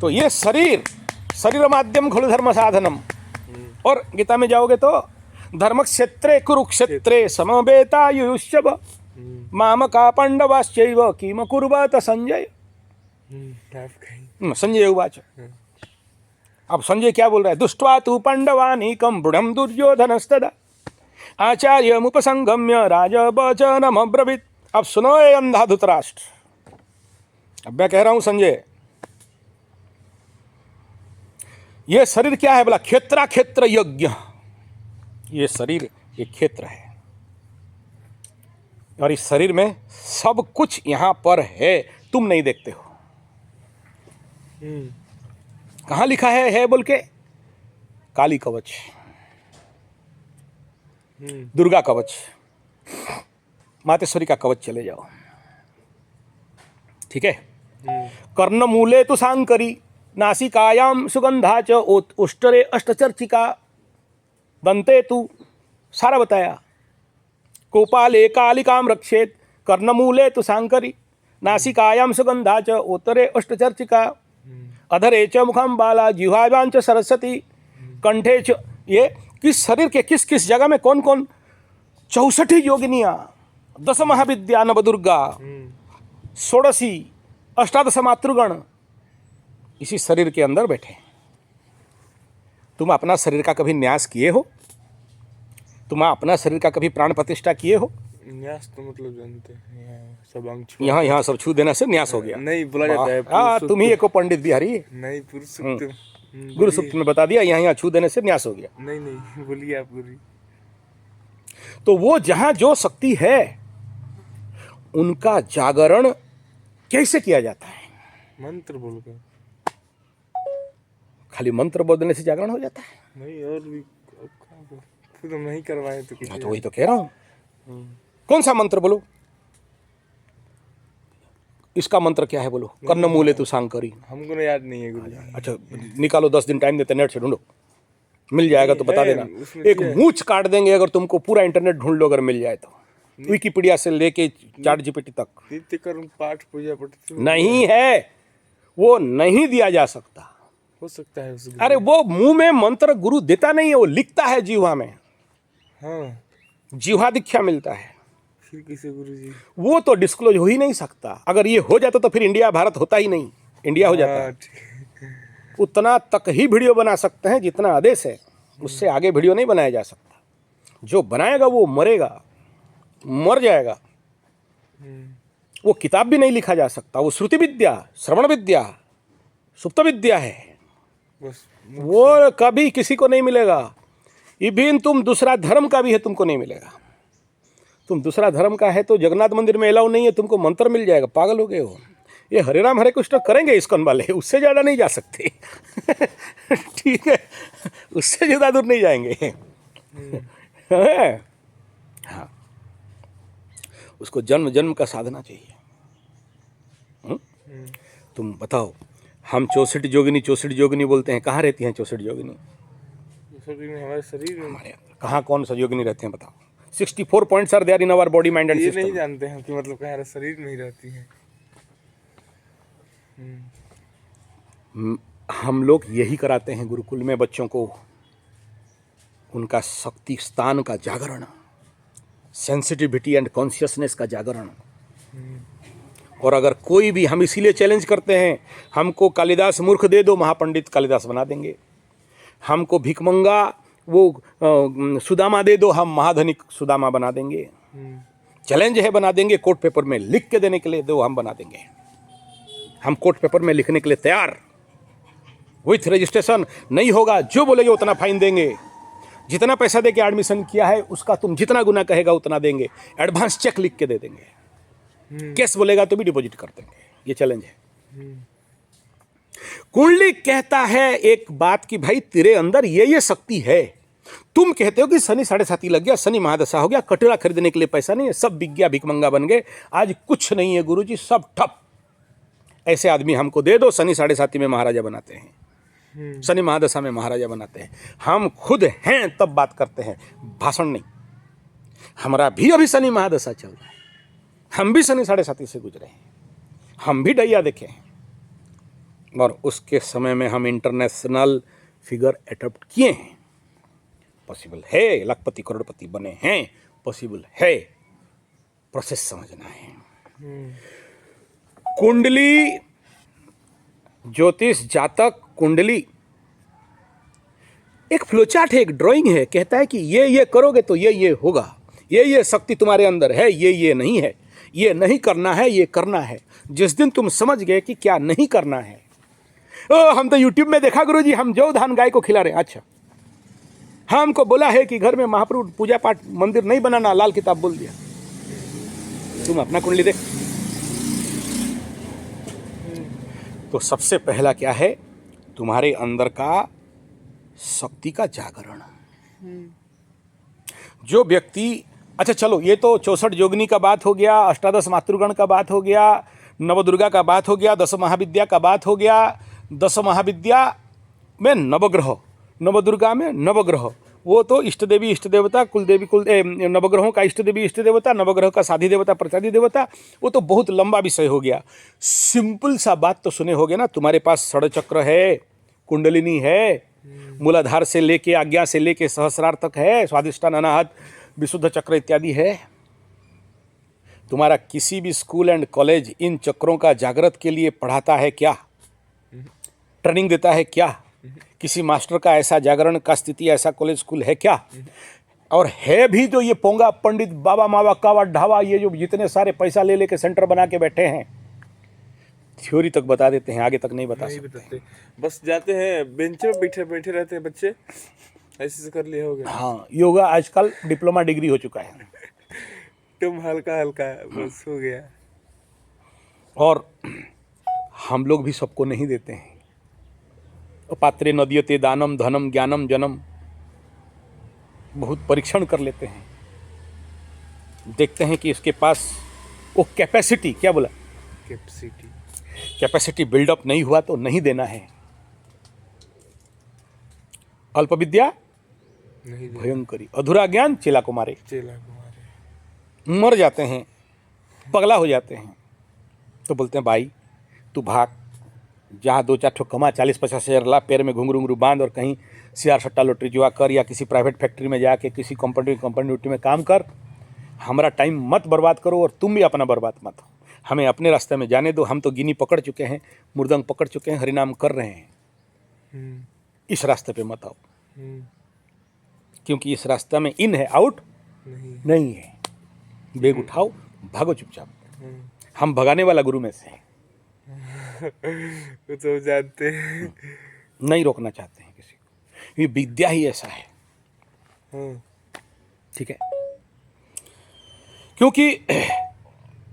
तो ये शरीर माध्यम खलु धर्म साधनम। और गीता में जाओगे तो धर्म क्षेत्रे कुरुक्षेत्रे समवेतायुष्यव मामका पांडवाश्चैव किम कुर्वत संजय। संजय उवाच। अब संजय क्या बोल रहा है? दुष्ट्वा तु पांडवानीकं बृढ़ं दुर्योधनस्तदा आचार्यमुपसंगम्य राजवचनमब्रवीत्। अब सुनो ये अंधा धृतराष्ट्र, अब मैं कह रहा हूं संजय, ये शरीर क्या है? बोला क्षेत्र यज्ञ। ये शरीर एक क्षेत्र है और इस शरीर में सब कुछ यहां पर है, तुम नहीं देखते हो। कहाँ लिखा है बोल के? काली कवच, दुर्गा कवच, मातेश्वरी का कवच चले जाओ, ठीक है। कर्णमूले तु सांकरी, नासिकायाम सुगंधा च उष्टरे अष्टचर्चिका, दंते तु, सारा बताया। कोपाले कालिकाम रक्षेत, कर्णमूले तु सांकरी, नासिकायाम सुगंधा च उत्तरे अष्टचर्चिका, अधरे च मुखम बाला, जिह्वायां च सरस्वती, कंठे च। ये किस शरीर के किस किस जगह में कौन कौन 64 योगिनियाँ दस महाविद्या नवदुर्गा, षोडशी, अष्टादश मातृगण इसी शरीर के अंदर बैठे हैं। तुम अपना शरीर का कभी न्यास किए हो? तुम अपना शरीर का कभी प्राण प्रतिष्ठा किए हो? न्यास तो मतलब जानते हैं, यहाँ सब अंग छू, यहाँ सब छू देने से न्यास हो गया। नहीं बोला जाता है हाँ, तुम ही एको पंडित बिहारी। नहीं पुरुष सूक्त, गुरु सूक्त में बता दिया, यहाँ छू देने से न्यास हो गया। नहीं बोलिए आप गुरु। तो वो जहां जो शक्ति है उनका जागरण कैसे किया जाता है? मंत्र बोलकर। खाली मंत्र बोलने से जागरण हो जाता है? नहीं, और भी खुद हम नहीं करवाए तो हाँ, तो वही तो कह रहा हूं। कौन सा मंत्र बोलो? इसका मंत्र क्या है बोलो? कर्ण मूले तु सांकरी। हमको ना याद नहीं है गुरु। अच्छा, निकालो, 10 दिन टाइम देते, नेट से ढूंढो, मिल जाएगा तो बता देना। एक मूंछ काट देंगे अगर तुमको, पूरा इंटरनेट ढूंढ लो अगर मिल जाए तो, विकिपीडिया से लेके चैट जीपीटी तक। नित्य कर्म पाठ पूजा पाठ नहीं है, वो नहीं दिया जा सकता। हो सकता है उस अरे वो मुंह में मंत्र गुरु देता नहीं है, वो लिखता है जीवा में। हाँ, जीवा दीक्षा मिलता है। फिर किसे गुरु जी? वो तो डिस्क्लोज हो ही नहीं सकता। अगर ये हो जाता तो फिर इंडिया भारत होता ही नहीं, इंडिया हो जाता है। उतना तक ही वीडियो बना सकते हैं जितना आदेश है, उससे आगे वीडियो नहीं बनाया जा सकता। जो बनाएगा वो मरेगा, मर जाएगा। वो किताब भी नहीं लिखा जा सकता। वो श्रुति विद्या, श्रवण विद्या, सुप्त विद्या है, बस वो कभी किसी को नहीं मिलेगा। इवन तुम दूसरा धर्म का भी है, तुमको नहीं मिलेगा। तुम दूसरा धर्म का है तो जगन्नाथ मंदिर में अलाउ नहीं है, तुमको मंत्र मिल जाएगा। पागल हो गए हो? ये हरे राम हरे कृष्ण करेंगे इस्कॉन वाले, उससे ज़्यादा नहीं जा सकते। ठीक है, उससे ज़्यादा दूर नहीं जाएंगे। हाँ, उसको जन्म जन्म का साधना चाहिए। तुम बताओ, हम 64 जोगिनी बोलते हैं, कहाँ रहती हैं 64 जोगिनी? हमारे शरीर में। हमारे अंदर कहाँ कौन सा योगिनी रहते हैं बताओ? 64 points are there in our body mind and ये सिस्टम। नहीं जानते हैं कि मतलब हमारे शरीर में ही रहती है। हम लोग यही कराते हैं गुरुकुल में बच्चों को, उनका शक्ति स्थान का जागरण, सेंसिटिविटी एंड कॉन्शियसनेस का जागरण। और अगर कोई भी, हम इसीलिए चैलेंज करते हैं, हमको कालिदास मूर्ख दे दो, महापंडित कालिदास बना देंगे। हमको भिकमंगा वो सुदामा दे दो, हम महाधनिक सुदामा बना देंगे। चैलेंज है, बना देंगे। कोर्ट पेपर में लिख के देने के लिए दो, हम बना देंगे। हम कोर्ट पेपर में लिखने के लिए तैयार, विथ रजिस्ट्रेशन। नहीं होगा, जो बोलेगे उतना फाइन देंगे। जितना पैसा दे के एडमिशन किया है उसका तुम जितना गुना कहेगा उतना देंगे। एडवांस चेक लिख के दे देंगे। केस बोलेगा तो भी डिपॉजिट कर देंगे। ये चैलेंज है। कुंडली कहता है एक बात कि भाई तेरे अंदर ये शक्ति है। तुम कहते हो कि शनि 7.5 लग गया, शनि महादशा हो गया, कटोरा खरीदने के लिए पैसा नहीं है, सब बिक गया, भिकमंगा बन गए, आज कुछ नहीं है गुरुजी, सब ठप। ऐसे आदमी हमको दे दो, शनि 7.5 में महाराजा बनाते हैं, शनि महादशा में महाराजा बनाते हैं। हम खुद हैं तब बात करते हैं, भाषण नहीं। हमारा भी अभी शनि महादशा चल रहा है, हम भी शनि 7.5 से गुजरे हैं, हम भी डैया देखे हैं। और उसके समय में हम इंटरनेशनल फिगर अडॉप्ट किए हैं। पॉसिबल है, लखपति करोड़पति बने हैं, पॉसिबल है। प्रोसेस समझना है। कुंडली, ज्योतिष, जातक, कुंडली एक फ्लोचार्ट है, एक ड्राइंग है। कहता है कि ये करोगे तो ये होगा, ये शक्ति तुम्हारे अंदर है, ये नहीं है, ये नहीं करना है, ये करना है। जिस दिन तुम समझ गए कि क्या नहीं करना है, हम तो यूट्यूब में देखा गुरुजी, हम जौ धान गाय को खिला रहे हैं। अच्छा, हमको बोला है कि घर में महाप्रभु पूजा पाठ मंदिर नहीं बनाना, लाल किताब बोल दिया। तुम अपना कुंडली देख। तो सबसे पहला क्या है, तुम्हारे अंदर का शक्ति का जागरण। जो व्यक्ति, अच्छा चलो, ये तो 64 योगिनी का बात हो गया, अष्टादश मातृगण का बात हो गया, नवदुर्गा का बात हो गया, 10 महाविद्या का बात हो गया। 10 महाविद्या में नवग्रह, नवदुर्गा में नवग्रह, वो तो इष्ट देवी इष्ट देवता, कुल देवी कुल नवग्रहों का इष्ट देवी इष्ट देवता, नवग्रह का साधी देवता प्रसादी देवता, वो तो बहुत लंबा विषय हो गया। सिंपल सा बात तो सुने होगे ना, तुम्हारे पास षड़चक्र है, कुंडलिनी है, मूलाधार से लेके आज्ञा से लेके सहस्रार तक है, स्वादिष्टान अनाहत विशुद्ध चक्र इत्यादि है। तुम्हारा किसी भी स्कूल एंड कॉलेज इन चक्रों का जागृत के लिए पढ़ाता है क्या? ट्रेनिंग देता है क्या? किसी मास्टर का ऐसा जागरण का स्थिति ऐसा कॉलेज स्कूल है क्या? और है भी तो ये पोंगा पंडित बाबा मावा कावा ढावा ये जो जितने सारे पैसा ले लेके सेंटर बना के बैठे हैं, थ्योरी तक बता देते हैं, आगे तक नहीं बता नहीं सकते। बताते, बस जाते हैं बेंच पे बैठे बैठे रहते हैं बच्चे, ऐसे से कर लिया हो गया। हाँ, योगा आजकल डिप्लोमा डिग्री हो चुका है। तुम हल्का हल्का बस हो गया। और हम लोग भी सबको नहीं देते हैं। पात्रे नदीयते दानम धनम ज्ञानम जनम, बहुत परीक्षण कर लेते हैं, देखते हैं कि इसके पास वो कैपेसिटी, क्या बोला, कैपेसिटी बिल्डअप नहीं हुआ तो नहीं देना है। अल्प विद्या नहीं दे, भयंकरी, अधूरा ज्ञान चेला को मारे। चेला को मारे। मर जाते हैं, पगला हो जाते हैं। तो बोलते हैं भाई तू भाग, जहाँ 2-4 ठो कमा, 40-50 हज़ार ला, पैर में घुंघरू घुंघरू बांध और कहीं शेयर सट्टा लॉटरी जुआ कर, या किसी प्राइवेट फैक्ट्री में जाके किसी कंपनी में काम कर। हमारा टाइम मत बर्बाद करो और तुम भी अपना बर्बाद मत हो। हमें अपने रास्ते में जाने दो। हम तो गिनी पकड़ चुके हैं, मुर्दंग पकड़ चुके हैं, हरिनाम कर रहे हैं। इस रास्ते पे मत आओ, क्योंकि इस रास्ता में इन है, आउट नहीं है। बेग उठाओ, भागो चुपचाप। हम भगाने वाला गुरु में से हैं। वो तो जानते हैं। नहीं रोकना चाहते हैं किसी को। ये विद्या ही ऐसा है, ठीक है। क्योंकि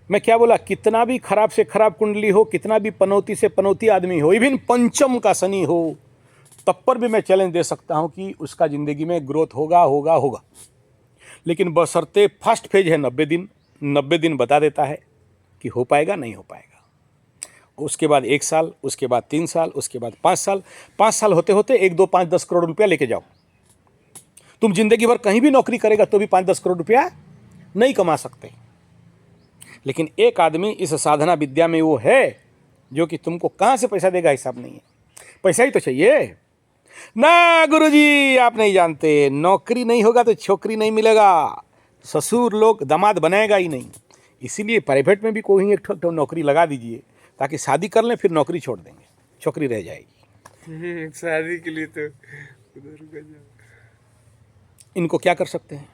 मैं क्या बोला, कितना भी खराब से खराब कुंडली हो, कितना भी पनौती से पनौती आदमी हो, इवन पंचम का शनि हो, तब पर भी मैं चैलेंज दे सकता हूं कि उसका जिंदगी में ग्रोथ होगा। लेकिन बशर्ते फर्स्ट फेज है 90 दिन, 90 दिन बता देता है कि हो पाएगा नहीं हो पाएगा। उसके बाद 1 साल, उसके बाद 3 साल, उसके बाद 5 साल। 5 साल होते होते 1, 2, 5, 10 करोड़ रुपया लेके जाओ। तुम जिंदगी भर कहीं भी नौकरी करेगा तो भी 5-10 करोड़ रुपया नहीं कमा सकते। लेकिन एक आदमी इस साधना विद्या में वो है जो कि तुमको कहाँ से पैसा देगा हिसाब नहीं है। पैसा ही तो चाहिए ना। गुरुजी आप नहीं जानते, नौकरी नहीं होगा तो छोकरी नहीं मिलेगा, ससुर लोग दामाद बनाएगा ही नहीं। इसीलिए प्राइवेट में भी कोई एक ठो नौकरी लगा दीजिए, ताकि शादी कर लें फिर नौकरी छोड़ देंगे, छोकरी रह जाएगी। शादी के लिए तो उधर का जाओ। इनको क्या कर सकते हैं,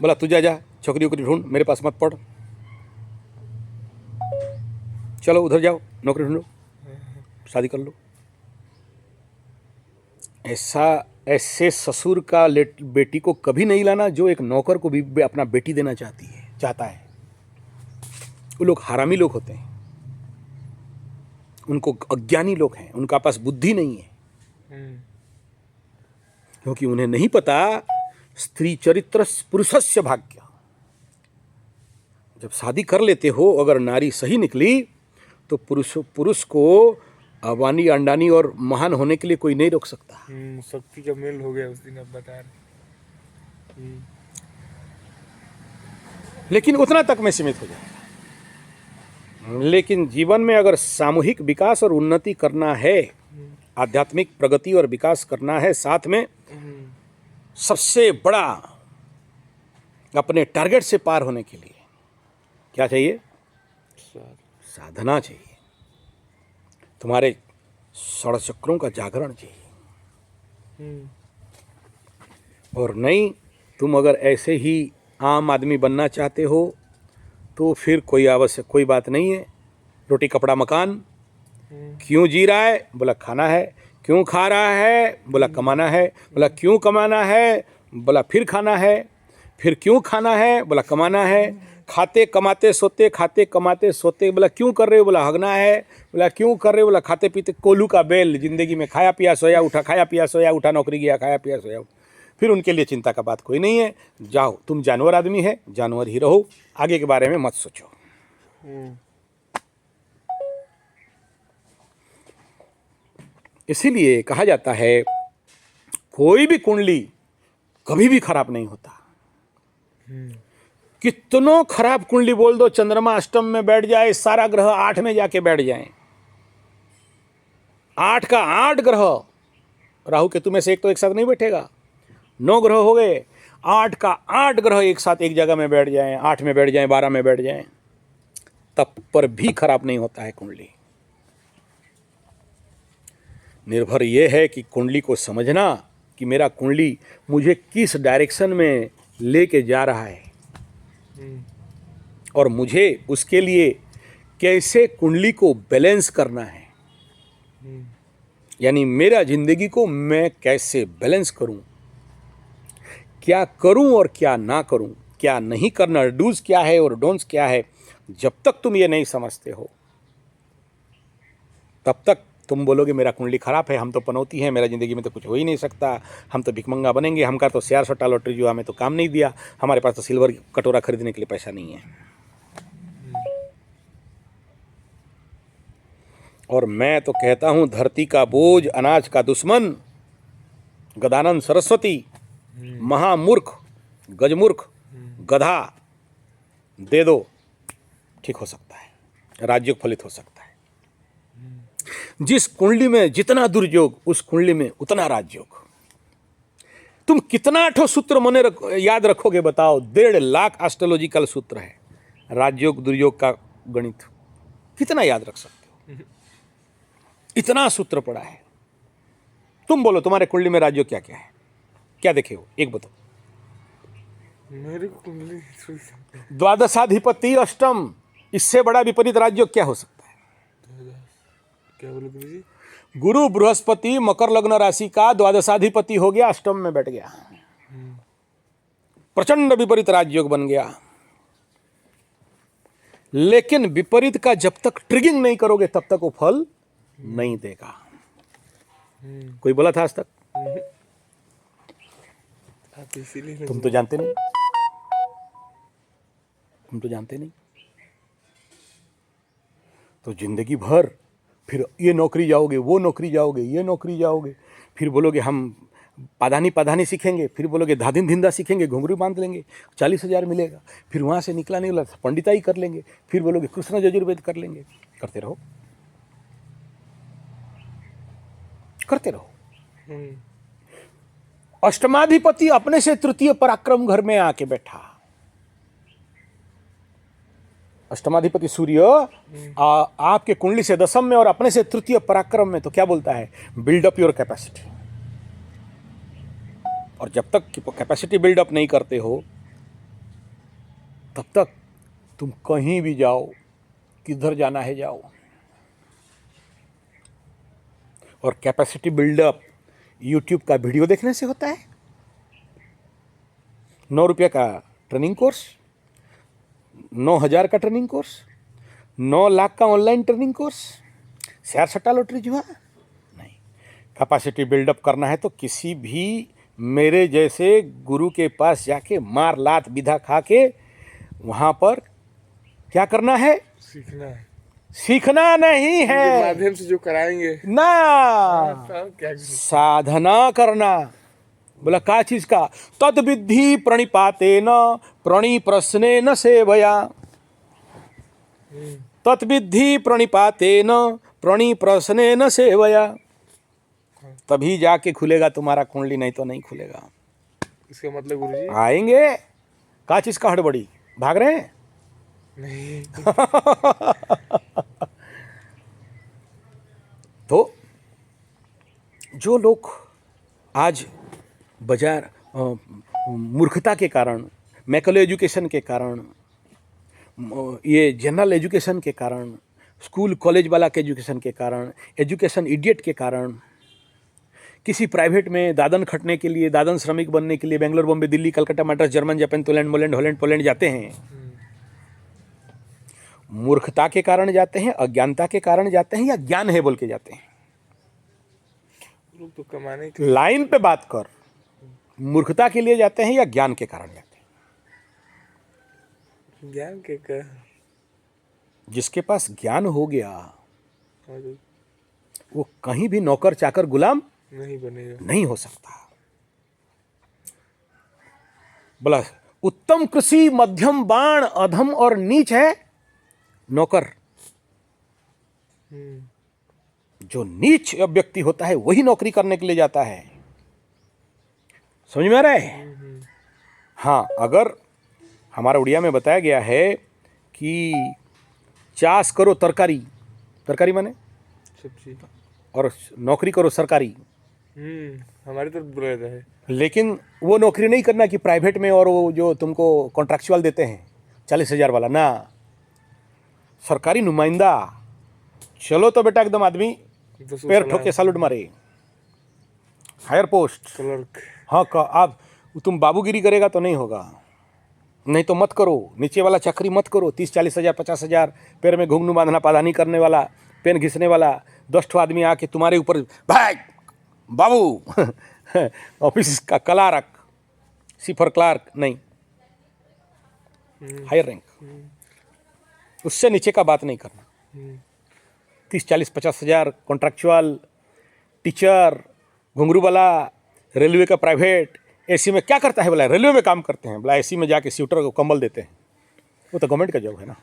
बोला तू जा छोकरी वोकरी ढूंढ, मेरे पास मत पड़, चलो उधर जाओ नौकरी ढूंढो, शादी कर लो। ऐसे ससुर का बेटी को कभी नहीं लाना जो एक नौकर को भी अपना बेटी देना चाहता है। वो लोग हरामी लोग होते हैं, उनको अज्ञानी लोग हैं, उनका पास बुद्धि नहीं है, क्योंकि उन्हें नहीं पता स्त्री चरित्र पुरुषस्य भाग्य। जब शादी कर लेते हो, अगर नारी सही निकली तो पुरुष को अवानी अंडानी और महान होने के लिए कोई नहीं रोक सकता। शक्ति का मेल हो गया उस दिन, आप बता रहे। लेकिन उतना तक में सीमित हो जाएगा। लेकिन जीवन में अगर सामूहिक विकास और उन्नति करना है, आध्यात्मिक प्रगति और विकास करना है, साथ में सबसे बड़ा अपने टारगेट से पार होने के लिए क्या चाहिए? साधना चाहिए। तुम्हारे षड़चक्रों का जागरण चाहिए। और नहीं, तुम अगर ऐसे ही आम आदमी बनना चाहते हो तो फिर कोई बात नहीं है। रोटी कपड़ा मकान। क्यों जी रहा है? बोला खाना है। क्यों खा रहा है? बोला कमाना है। बोला क्यों कमाना है? बोला फिर खाना है। फिर क्यों खाना है? बोला कमाना है। खाते कमाते सोते, खाते कमाते सोते। बोला क्यों कर रहे हो? बोला हगना है। बोला क्यों कर रहे हो? बोला खाते पीते, कोल्हू का बैल जिंदगी में, खाया पिया सोया उठा, खाया पिया सोया उठा, नौकरी गया, खाया पिया सोया उठा। फिर उनके लिए चिंता का बात कोई नहीं है। जाओ, तुम जानवर आदमी है, जानवर ही रहो, आगे के बारे में मत सोचो। इसीलिए कहा जाता है कोई भी कुंडली कभी भी खराब नहीं होता। कितनों खराब कुंडली बोल दो, चंद्रमा अष्टम में बैठ जाए, सारा ग्रह 8 में जाके बैठ जाए, 8 का 8 ग्रह, राहु केतु में से एक तो एक साथ नहीं बैठेगा, 9 ग्रह हो गए, 8 का 8 ग्रह एक साथ एक जगह में बैठ जाएं, 8 में बैठ जाएं, 12 में बैठ जाएं, तब पर भी खराब नहीं होता है कुंडली। निर्भर ये है कि कुंडली को समझना कि मेरा कुंडली मुझे किस डायरेक्शन में लेके जा रहा है और मुझे उसके लिए कैसे कुंडली को बैलेंस करना है। यानी मेरा जिंदगी को मैं कैसे बैलेंस करूं, क्या करूं और क्या ना करूं, क्या नहीं करना, डूज क्या है और डोंट्स क्या है। जब तक तुम ये नहीं समझते हो तब तक तुम बोलोगे मेरा कुंडली खराब है, हम तो पनौती हैं, मेरा ज़िंदगी में तो कुछ हो ही नहीं सकता, हम तो भिखमंगा बनेंगे, हमका तो शेयर सट्टा लॉटरी जो हमें तो काम नहीं दिया, हमारे पास तो सिल्वर कटोरा खरीदने के लिए पैसा नहीं है। और मैं तो कहता हूं धरती का बोझ, अनाज का दुश्मन, गदानंद सरस्वती, महामूर्ख, गजमूर्ख, गधा दे दो, ठीक हो सकता है, राजयोग फलित हो सकता है। जिस कुंडली में जितना दुर्योग उस कुंडली में उतना राजयोग। तुम कितना ठो सूत्र मने याद रखोगे बताओ? 1.5 लाख एस्ट्रोलॉजिकल सूत्र है राजयोग दुर्योग का गणित, कितना याद रख सकते हो? इतना सूत्र पड़ा है। तुम बोलो तुम्हारे कुंडली में राजयोग क्या क्या है, क्या देखे हो, एक बताओ। मेरी कुंडली द्वादशाधिपति अष्टम, इससे बड़ा विपरीत राजयोग क्या हो सकता है? क्या बोले गुरु जी? गुरु बृहस्पति मकर लग्न राशि का द्वादशाधिपति हो गया, अष्टम में बैठ गया, प्रचंड विपरीत राजयोग बन गया। लेकिन विपरीत का जब तक ट्रिगिंग नहीं करोगे तब तक वो फल नहीं देगा। कोई बोला था आज तक? आप इसीलिए तुम तो जानते नहीं, तुम तो जानते नहीं। तो जिंदगी भर फिर ये नौकरी जाओगे, वो नौकरी जाओगे, ये नौकरी जाओगे, फिर बोलोगे हम पाधानी पाधानी सीखेंगे, फिर बोलोगे धादिन धिंदा सीखेंगे, घुंघरू बांध लेंगे, 40,000 मिलेगा, फिर वहाँ से निकला नहीं वाला पंडिताई कर लेंगे, फिर बोलोगे कृष्ण यजुर्वेद कर लेंगे। करते रहो, करते रहो। अष्टमाधिपति अपने से तृतीय पराक्रम घर में आके बैठा। अष्टमाधिपति सूर्य आपके कुंडली से दशम में और अपने से तृतीय पराक्रम में, तो क्या बोलता है? Build up your capacity. और जब तक कैपेसिटी बिल्डअप नहीं करते हो तब तक तुम कहीं भी जाओ, किधर जाना है जाओ। और कैपेसिटी बिल्डअप यूट्यूब का वीडियो देखने से होता है? 9 रुपये का ट्रेनिंग कोर्स, 9,000 का ट्रेनिंग कोर्स, 9 लाख का ऑनलाइन ट्रेनिंग कोर्स, शेयर सट्टा लॉटरी जुआ नहीं। कैपेसिटी बिल्डअप करना है तो किसी भी मेरे जैसे गुरु के पास जाके मार लात विधा खा के वहाँ पर क्या करना है? सीखना है, सीखना नहीं है, माध्यम से जो कराएंगे ना क्या साधना करना। बोला का चीज का? तद विद्धि प्रणिपातेन प्रणिप्रश्नेन सेवया, तत्विद्धि प्रणिपातेन प्रणिप्रश्नेन सेवया, तभी जाके खुलेगा तुम्हारा कुंडली, नहीं तो नहीं खुलेगा। इसका मतलब गुरुजी आएंगे का चीज का हड़बड़ी, भाग रहे हैं? नहीं तो जो लोग आज बाजार मूर्खता के कारण, मैकलो एजुकेशन के कारण, ये जनरल एजुकेशन के कारण, स्कूल कॉलेज वाला के एजुकेशन के कारण, एजुकेशन इडियट के कारण, किसी प्राइवेट में दादन खटने के लिए, दादन श्रमिक बनने के लिए Bangalore, Bombay, Delhi, Calcutta, Madras, German, Japan, Poland, मोलैंड, हॉलैंड, पोलैंड जाते हैं। मूर्खता के कारण जाते हैं, अज्ञानता के कारण जाते हैं, या ज्ञान है बोल के जाते हैं? लोग तो कमाने के लाइन पे बात कर, मूर्खता के लिए जाते हैं या ज्ञान के कारण जाते हैं? ज्ञान के का जिसके पास ज्ञान हो गया वो कहीं भी नौकर चाकर गुलाम नहीं बनेगा, नहीं हो सकता। बोला उत्तम कृषि मध्यम बाण अधम और नीच है नौकर। जो नीच व्यक्ति होता है वही नौकरी करने के लिए जाता है। समझ में आ रहा है? हाँ, अगर हमारा उड़िया में बताया गया है कि चास करो तरकारी, तरकारी माने, सब्जी। और नौकरी करो सरकारी। हमारी तरफ बोला जाता है। लेकिन वो नौकरी नहीं करना कि प्राइवेट में और वो जो तुमको कॉन्ट्रैक्चुअल देते हैं 40,000 वाला ना, सरकारी नुमाइंदा। चलो तो बेटा एकदम आदमी पैर ठोके सालूट मारे, हायर पोस्ट क्लर्क। हाँ का आप तुम बाबूगिरी करेगा तो नहीं होगा, नहीं तो मत करो, नीचे वाला चाकरी मत करो। 30-40,000 50,000 पैर में घुंघनू बांधना पाधानी करने वाला, पेन घिसने वाला 10 ठो आदमी आके तुम्हारे ऊपर भाई बाबू ऑफिस का क्लार्क, सिफर क्लार्क नहीं, हायर रैंक, उससे नीचे का बात नहीं करना। 30-40-50,000 कॉन्ट्रैक्चुअल, टीचर, घुंघरू वाला, रेलवे का प्राइवेट, एसी में क्या करता है बोला, रेलवे में काम करते हैं बोला, एसी में जाके स्वेटर को कंबल देते हैं, वो तो गवर्नमेंट का जॉब है ना।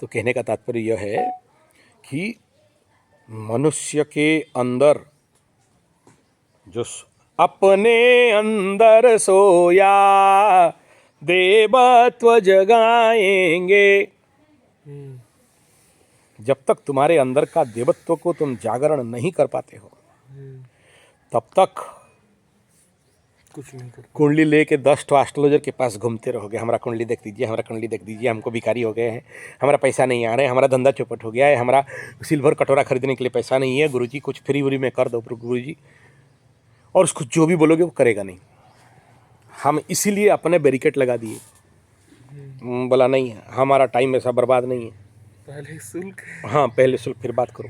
तो कहने का तात्पर्य यह है कि मनुष्य के अंदर जो अपने अंदर सोया देवत्व जगाएंगे, जब तक तुम्हारे अंदर का देवत्व को तुम जागरण नहीं कर पाते हो तब तक कुछ नहीं कर। कुंडली लेके 10 ठो एस्ट्रोलॉजर के पास घूमते रहोगे, हमारा कुंडली देख दीजिए, हमारा कुंडली देख दीजिए, हमको भिखारी हो गए हैं, हमारा पैसा नहीं आ रहा है, हमारा धंधा चौपट हो गया है, हमारा सिल्वर कटोरा खरीदने के लिए पैसा नहीं है, गुरुजी कुछ फ्री व्री में कर दो गुरुजी। और उसको जो भी बोलोगे वो करेगा नहीं। हम इसीलिए अपने बैरिकेड लगा दिए, बोला नहीं हमारा टाइम ऐसा बर्बाद नहीं है, पहले शुल्क। हाँ पहले शुल्क फिर बात करो।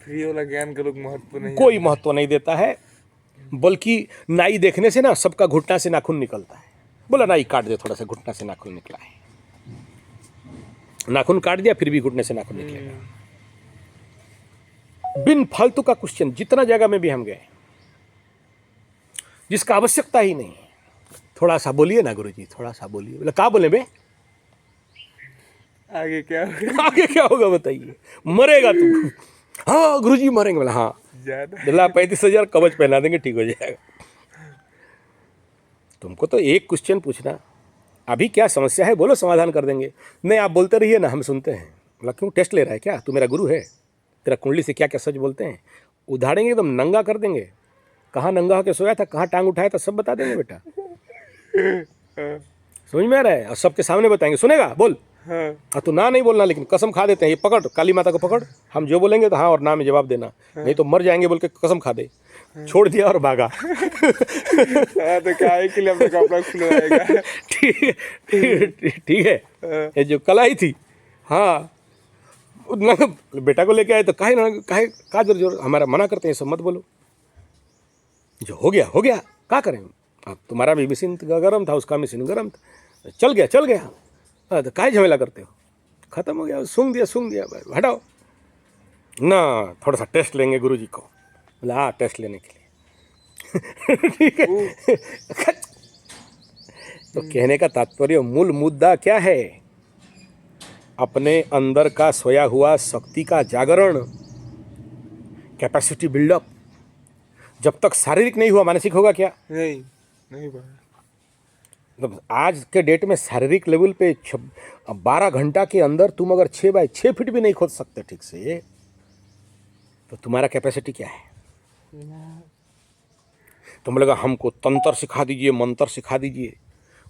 फ्री वाला ज्ञान का लोग महत्व नहीं, कोई महत्व नहीं देता है, बल्कि नाई देखने से ना सबका घुटना से नाखून निकलता है, बोला नाई काट दे, थोड़ा सा घुटना से नाखून निकला है, नाखून काट दिया फिर भी घुटने से नाखून निकलेगा। बिन फालतू का क्वेश्चन, जितना जगह में भी हम गए जिसका आवश्यकता ही नहीं, थोड़ा सा बोलिए ना गुरुजी, थोड़ा सा बोलिए, बोला क्या बोले बे, आगे क्या होगा? आगे क्या होगा बताइए, मरेगा तू, हाँ गुरुजी मरेंगे, बोला हाँ ज्यादा 35,000 कवच पहना देंगे ठीक हो जाएगा। तुमको तो एक क्वेश्चन पूछना, अभी क्या समस्या है बोलो, समाधान कर देंगे। नहीं आप बोलते रहिए ना, हम सुनते हैं। बोला क्यों टेस्ट ले रहा है क्या, तू मेरा गुरु है, तेरा कुंडली से क्या क्या सच बोलते हैं, उधाड़ेंगे एकदम नंगा कर देंगे, कहाँ नंगा होकर सोया था, कहाँ टांग उठाया था, सब बता देंगे बेटा। समझ में आ रहा है, और सबके सामने बताएंगे, सुनेगा बोल, हाँ तू ना नहीं बोलना, लेकिन कसम खा देते हैं, ये पकड़ काली माता को पकड़, हम जो बोलेंगे तो हाँ और ना में जवाब देना, नहीं तो मर जाएंगे बोल के कसम खा दे। छोड़ दिया और भागा। तो क्या है कि अपना कपड़ा खुलवाएगा। ठीक है, ये जो कल आई थी, हाँ बेटा को लेके आए तो काहे ना काहे का जोर जोर हमारा मना करते हैं, सब मत बोलो, जो हो गया हो गया, क्या करें, अब तुम्हारा भी मशीन गर्म था, उसका मशीन गर्म था, चल गया, हाँ तो काहे झमेला करते हो, खत्म हो गया, सूंघ दिया भाई हटाओ ना, थोड़ा सा टेस्ट लेंगे गुरुजी को, बोला हाँ टेस्ट लेने के लिए। ठीक है। तो कहने का तात्पर्य, मूल मुद्दा क्या है, अपने अंदर का सोया हुआ शक्ति का जागरण, कैपेसिटी बिल्डअप। जब तक शारीरिक नहीं हुआ मानसिक होगा क्या, नहीं भाई। मतलब आज के डेट में शारीरिक लेवल पे 12 घंटा के अंदर तुम अगर 6 बाय 6 फीट भी नहीं खोद सकते ठीक से, तो तुम्हारा कैपेसिटी क्या है। तुम लगा हमको तंत्र सिखा दीजिए, मंत्र सिखा दीजिए,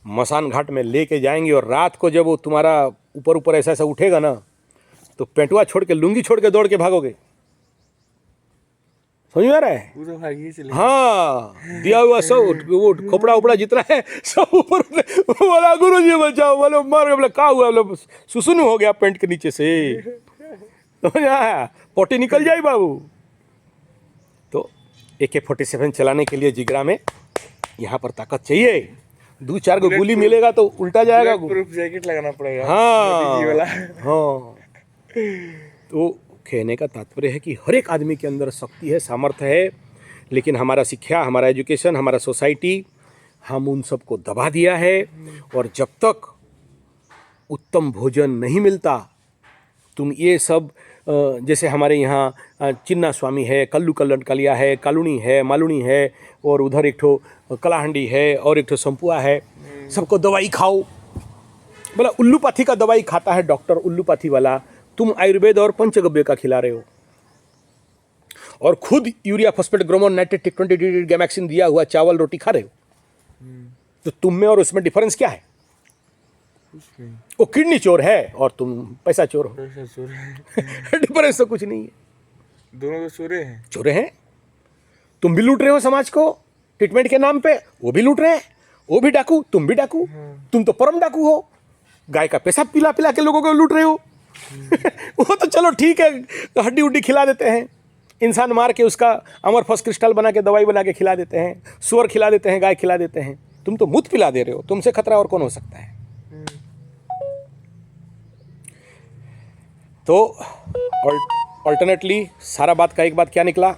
मसान घाट में लेके जाएंगे और रात को जब वो तुम्हारा ऊपर ऐसा ऐसा उठेगा ना, तो पेंटुआ छोड़ के लुंगी छोड़ के दौड़ के भागोगे। समझ में आ रहा है, पूरा भागी चले। हाँ दिया हुआ सब वो खोपड़ा उपड़ा जितना है सब ऊपर, बोला गुरुजी बचाओ, बोलो मर गए, बोला क्या हुआ, बोलो सुसुनु हो गया पेंट के नीचे से, तो पोटी निकल जाए बाबू। तो AK-47 चलाने के लिए जिगरा में यहाँ पर ताकत चाहिए, 2-4 गो गोली मिलेगा तो उल्टा जाएगा। प्रूफ जैकेट लगाना पड़ेगा। हाँ वाला। हाँ। तो कहने का तात्पर्य है कि हर एक आदमी के अंदर शक्ति है, सामर्थ्य है, लेकिन हमारा शिक्षा, हमारा एजुकेशन, हमारा सोसाइटी, हम उन सबको दबा दिया है। और जब तक उत्तम भोजन नहीं मिलता, तुम ये सब जैसे हमारे यहाँ चिन्ना स्वामी है, कल्लू कल्लन कलिया है, कालुनी है, मालुनी है, और उधर एक ठो कलाहंडी है और एक ठो संपुआ है। सबको दवाई खाओ, बोला उल्लूपाथी का दवाई खाता है डॉक्टर उल्लूपाथी वाला, तुम आयुर्वेद और पंचगव्य का खिला रहे हो, और खुद यूरिया फॉस्फेट ग्रोमोन नाइट्रेट टिक 20 गैमैक्सिन दिया हुआ चावल रोटी खा रहे हो। तो तुम में और उसमें डिफरेंस क्या है? कुछ नहीं, वो किडनी चोर है और तुम पैसा चोर हो। पैसा चोर है। डिफरेंस तो कुछ नहीं है, दोनों तो चोरे हैं। चोरे हैं। तुम भी लूट रहे हो समाज को ट्रीटमेंट के नाम पे, वो भी लूट रहे हैं, वो भी डाकू, तुम भी डाकू। तुम तो परम डाकू हो, गाय का पेशाब पिला पिला के लोगों को लूट रहे हो। वो तो चलो ठीक है, तो हड्डी उड्डी खिला देते हैं, इंसान मार के उसका अमर फॉस क्रिस्टल बना के दवाई बना के खिला देते हैं, सुअर खिला देते हैं, गाय खिला देते हैं। तुम तो मुफ्त पिला दे रहे हो, तुमसे खतरा और कौन हो सकता है? तो ऑल्टरनेटली सारा बात का एक बात क्या निकला?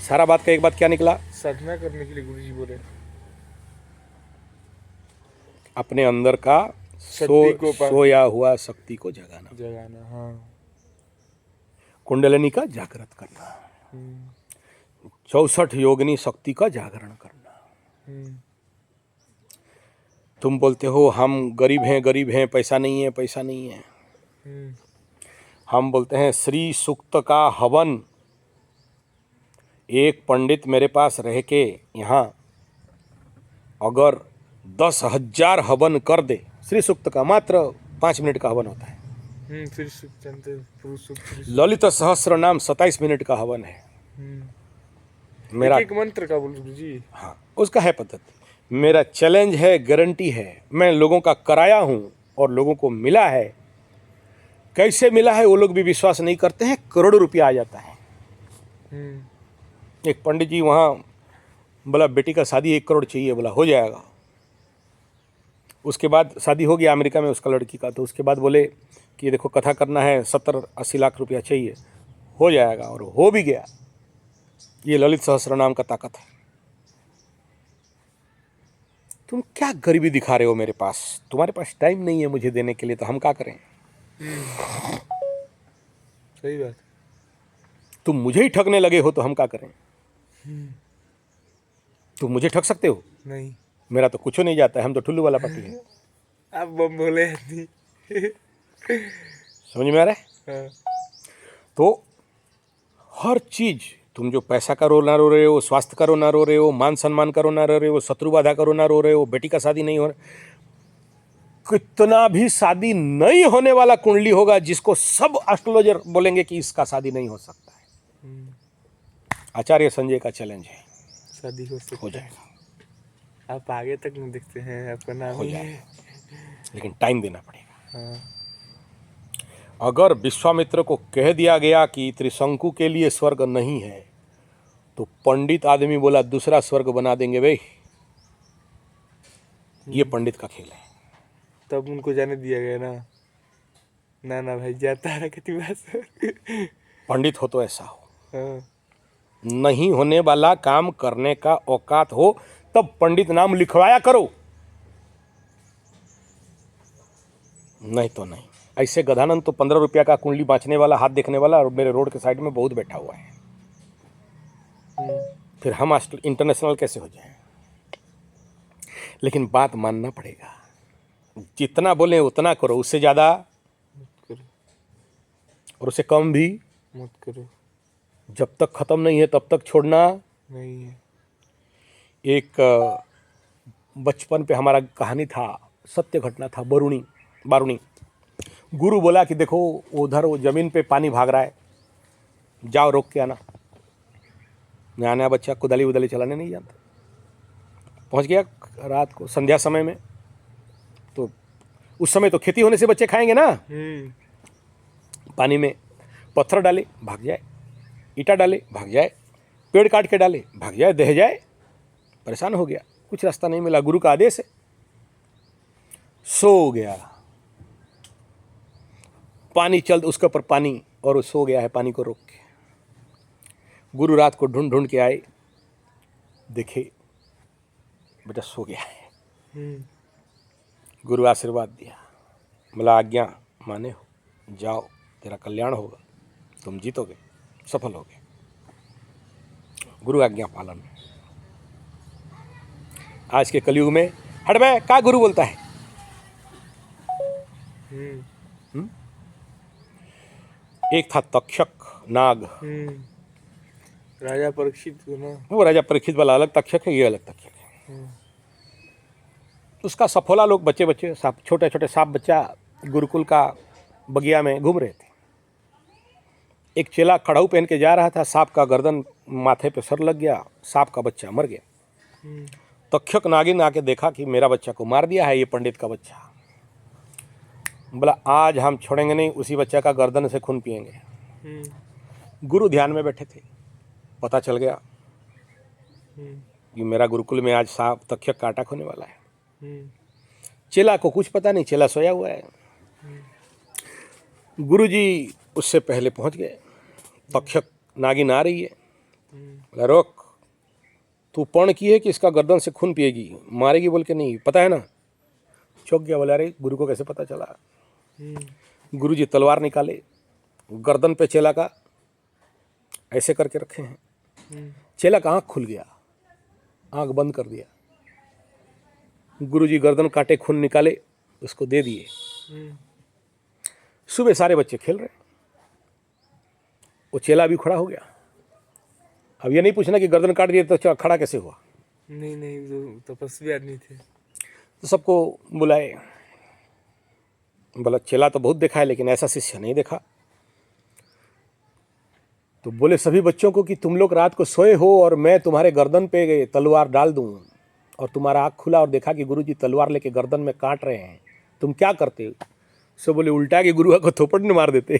सारा बात का एक बात क्या निकला? साधना करने के लिए गुरुजी बोले अपने अंदर का शक्ति को सोया हुआ शक्ति को जगाना, जगाना। हाँ, कुंडलिनी का जागृत करना, 64 योगिनी शक्ति का जागरण करना। तुम बोलते हो हम गरीब हैं, पैसा नहीं है, पैसा नहीं है। हम बोलते हैं श्री सूक्त का हवन, एक पंडित मेरे पास रह के यहाँ अगर 10,000 हवन कर दे, श्री सूक्त का मात्र 5 मिनट का हवन होता है। फिर जानते पुरुष ललित सहस्त्र नाम 27 मिनट का हवन है मेरा। एक मंत्र का बोल गुरुजी। हाँ, उसका है पद्धति। मेरा चैलेंज है, गारंटी है, मैं लोगों का कराया हूँ और लोगों को मिला है। कैसे मिला है वो लोग भी विश्वास नहीं करते हैं, करोड़ों रुपया आ जाता है। एक पंडित जी वहाँ बोला बेटी का शादी 1 करोड़ चाहिए, बोला हो जाएगा। उसके बाद शादी हो गया अमेरिका में उसका लड़की का, तो उसके बाद बोले कि देखो कथा करना है 70-80 लाख रुपया चाहिए, हो जाएगा, और हो भी गया। ये ललित सहस्त्र नाम का ताकत है। तुम क्या गरीबी दिखा रहे हो मेरे पास? तुम्हारे पास टाइम नहीं है मुझे देने के लिए, तो हम क्या करें? सही बात। तुम मुझे ही ठगने लगे हो तो हम क्या करें? तुम मुझे ठग सकते हो? नहीं, मेरा तो कुछ नहीं जाता है, हम तो ठुल्लू वाला पट्टी है। आप बम बोले नहीं। समझ में आ रहा है? हाँ। तो हर चीज, तुम जो पैसा करो ना रो रहे हो, स्वास्थ्य करो ना रो रहे हो, मान सम्मान करो ना रो रहे हो, शत्रु बाधा करो ना रो रहे हो, बेटी का शादी नहीं हो रहा, कितना भी शादी नहीं होने वाला कुंडली होगा जिसको सब एस्ट्रोलॉजर बोलेंगे कि इसका शादी नहीं हो सकता है। आचार्य संजय का चैलेंज है, शादी हो सकता हो है। जाएगा, आप आगे तक नहीं देखते हैं, आपका नाम हो ही है। जाएगा, लेकिन टाइम देना पड़ेगा। हाँ। अगर विश्वामित्र को कह दिया गया कि त्रिशंकु के लिए स्वर्ग नहीं है, तो पंडित आदमी बोला दूसरा स्वर्ग बना देंगे भाई। ये पंडित का खेल है। तब उनको जाने दिया गया ना, ना ना भाई जाता रहा कितनी बात। पंडित हो तो ऐसा हो, हाँ। नहीं होने वाला काम करने का औकात हो तब पंडित नाम लिखवाया करो, नहीं तो नहीं। ऐसे गधानंद तो 15 रुपया का कुंडली बांचने वाला, हाथ देखने वाला, और मेरे रोड के साइड में बहुत बैठा हुआ है। फिर हम इंटरनेशनल कैसे हो जाएं? लेकिन बात मानना पड़ेगा, जितना बोले उतना करो, उससे ज़्यादा मत करो, और उससे कम भी मत करो। जब तक ख़त्म नहीं है तब तक छोड़ना नहीं है। एक बचपन पे हमारा कहानी था, सत्य घटना था, बारूणी। गुरु बोला कि देखो उधर वो ज़मीन पे पानी भाग रहा है, जाओ रोक के आना। नया नया बच्चा कुदाली उदाली चलाने नहीं जानता, पहुंच गया रात को संध्या समय में। तो उस समय तो खेती होने से बच्चे खाएंगे ना। पानी में पत्थर डाले भाग जाए, ईटा डाले भाग जाए, पेड़ काट के डाले भाग जाए, दह जाए। परेशान हो गया, कुछ रास्ता नहीं मिला, गुरु का आदेश है, सो गया। पानी चल उसके ऊपर पानी, और वो सो गया है पानी को रोक के। गुरु रात को ढूंढ ढूंढ के आए, देखे बेटा सो गया है। गुरु आशीर्वाद दिया, बोला आज्ञा माने हो। जाओ, तेरा कल्याण होगा, तुम जीतोगे, सफल होगे। गुरु आज्ञा पालन। आज के कलयुग में हट बे का गुरु बोलता है। एक था तक्षक नाग, राजा परीक्षित को ना, वो राजा परीक्षित वाला अलग तक्षक है, ये अलग तक्षक है। उसका सफोला लोग बच्चे बच्चे सांप, छोटे छोटे सांप बच्चा गुरुकुल का बगिया में घूम रहे थे। एक चेला कड़ाऊ पहन के जा रहा था, सांप का गर्दन माथे पे सर लग गया, सांप का बच्चा मर गया। तक्षक नागिन आके देखा कि मेरा बच्चा को मार दिया है ये पंडित का बच्चा। बोला आज हम छोड़ेंगे नहीं, उसी बच्चा का गर्दन से खून पिएंगे। गुरु ध्यान में बैठे थे, पता चल गया कि मेरा गुरुकुल में आज सांप तक्षक का अटैक होने वाला है। चेला को कुछ पता नहीं, चेला सोया हुआ है। गुरुजी उससे पहले पहुंच गए। तक्षक नागिन आ रही है, बोला रोक, तू पर्ण की है कि इसका गर्दन से खून पिएगी, मारेगी बोल के नहीं, पता है ना। चौंक गया, बोला अरे गुरु को कैसे पता चला। गुरुजी तलवार निकाले, गर्दन पे चेला का ऐसे करके रखे हैं। चेला का आँख खुल गया, आँख बंद कर दिया। गुरुजी गर्दन काटे, खून निकाले, उसको दे दिए। सुबह सारे बच्चे खेल रहे, वो चेला भी खड़ा हो गया। अब ये नहीं पूछना कि गर्दन काट दिए तो खड़ा कैसे हुआ। नहीं नहीं, तो तपस्वी आदमी थे। तो सबको बुलाए, बोला चेला तो बहुत देखा है लेकिन ऐसा शिष्य नहीं देखा। तो बोले सभी बच्चों को कि तुम लोग रात को सोए हो और मैं तुम्हारे गर्दन पे तलवार डाल दूं और तुम्हारा आँख खुला और देखा कि गुरुजी तलवार लेके गर्दन में काट रहे हैं, तुम क्या करते। सो बोले उल्टा के गुरुआ को थोपड़ ने मार देते।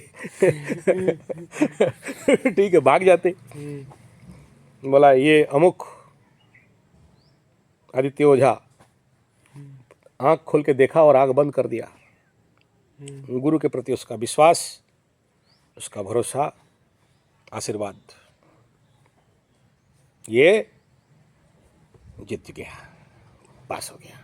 ठीक है, भाग जाते। बोला ये अमुक आदित्य ओझा आँख खोल के देखा और आँख बंद कर दिया। गुरु के प्रति उसका विश्वास, उसका भरोसा, आशीर्वाद, ये जीत गया, पास हो गया।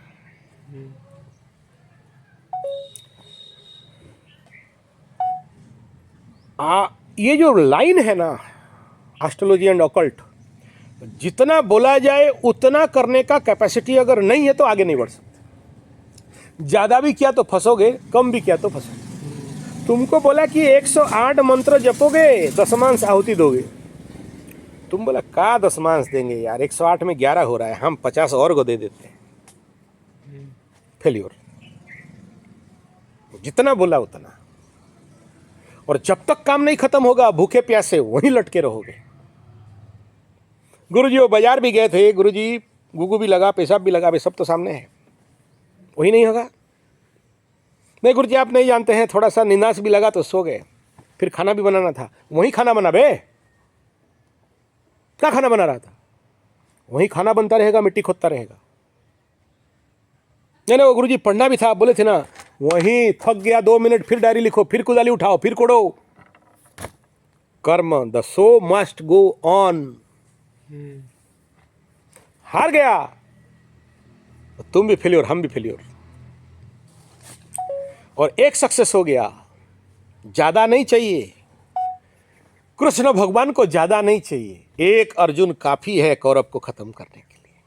ये जो लाइन है ना एस्ट्रोलॉजी एंड ऑकल्ट, जितना बोला जाए उतना करने का कैपेसिटी अगर नहीं है तो आगे नहीं बढ़ सकते। ज़्यादा भी किया तो फंसोगे, कम भी किया तो फंसोगे। तुमको बोला कि 108 मंत्र जपोगे, दशमांश आहुति दोगे। तुम बोला का दशमांश देंगे यार, 108 में 11 हो रहा है, हम 50 और को दे देते हैं। फेल्योर। जितना बोला उतना। और जब तक काम नहीं खत्म होगा भूखे प्यासे वहीं लटके रहोगे। गुरुजी वो बाजार भी गए थे, गुरुजी गुगु भी लगा, पेशाब भी लगा, वे सब तो सामने है, वही नहीं होगा। नहीं गुरुजी आप नहीं जानते हैं, थोड़ा सा निंदास भी लगा तो सो गए, फिर खाना भी बनाना था, वही खाना बना बे। क्या खाना बना रहा था, वही खाना बनता रहेगा, मिट्टी खोदता रहेगा। नहीं वो गुरुजी पढ़ना भी था, बोले थे ना वहीं थक गया 2 मिनट, फिर डायरी लिखो, फिर कुदाली उठाओ, फिर कोड़ो। कर्म the show must go on. हार गया तुम भी फेल्योर, हम भी फेल्योर। और एक सक्सेस हो गया, ज्यादा नहीं चाहिए। कृष्ण भगवान को ज्यादा नहीं चाहिए, एक अर्जुन काफी है कौरव को खत्म करने के लिए।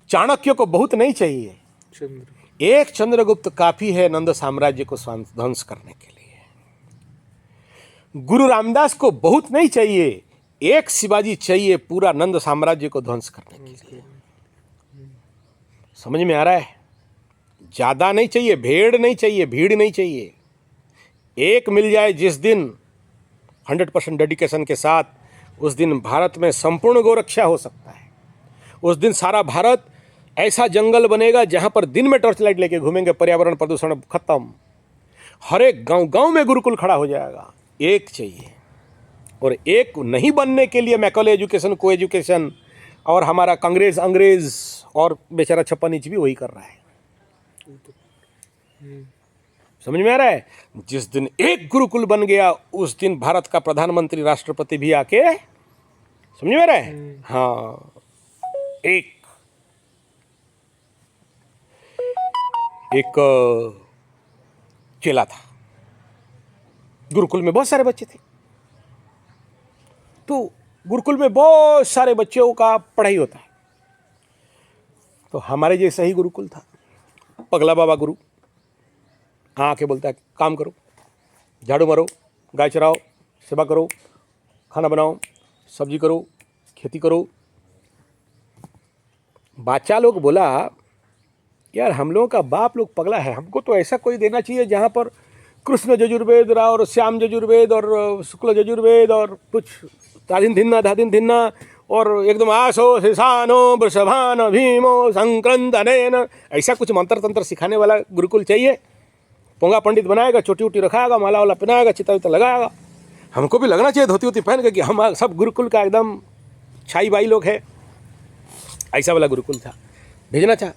चाणक्य को बहुत नहीं चाहिए, एक चंद्रगुप्त काफी है नंद साम्राज्य को ध्वंस करने के लिए। गुरु रामदास को बहुत नहीं चाहिए, एक शिवाजी चाहिए पूरा नंद साम्राज्य को ध्वंस करने के लिए। समझ में आ रहा है? ज्यादा नहीं चाहिए, भेड़ नहीं चाहिए, भीड़ नहीं चाहिए। एक मिल जाए जिस दिन 100% डेडिकेशन के साथ, उस दिन भारत में संपूर्ण गोरक्षा हो सकता है। उस दिन सारा भारत ऐसा जंगल बनेगा जहां पर दिन में टॉर्च लाइट लेके घूमेंगे, पर्यावरण प्रदूषण खत्म। हर एक गांव गांव में गुरुकुल खड़ा हो जाएगा। एक चाहिए, और एक नहीं बनने के लिए मैकॉले एजुकेशन, को एजुकेशन और हमारा कांग्रेस अंग्रेज और बेचारा छप्पन इंच भी वही कर रहा है। समझ में आ रहा है? जिस दिन एक गुरुकुल बन गया उस दिन भारत का प्रधानमंत्री राष्ट्रपति भी आके, समझ में आ रहा है? हाँ, एक चेला था, गुरुकुल में बहुत सारे बच्चे थे, तो गुरुकुल में बहुत सारे बच्चों का पढ़ाई होता है। तो हमारे जैसा ही गुरुकुल था, पगला बाबा गुरु आके बोलता है काम करो, झाड़ू मारो, गाय चराओ, सेवा करो, खाना बनाओ, सब्जी करो, खेती करो। बच्चा लोग बोला यार हम लोगों का बाप लोग पगला है, हमको तो ऐसा कोई देना चाहिए जहाँ पर कृष्ण यजुर्वेद और श्याम यजुर्वेद और शुक्ल यजुर्वेद और कुछ धादिन धिन्ना और एकदम आसो शिशानो वृषभान भीमो संक्रंदनेन, ऐसा कुछ मंत्र तंत्र सिखाने वाला गुरुकुल चाहिए। पोंगा पंडित बनाएगा, चोटी उटी रखाएगा, माला वाला पहनाएगा, चिता विता लगाएगा। हमको भी लगना चाहिए धोती वोती पहन के कि हम सब गुरुकुल का एकदम छाई बाई लोग है। ऐसा वाला गुरुकुल था, भेजना था।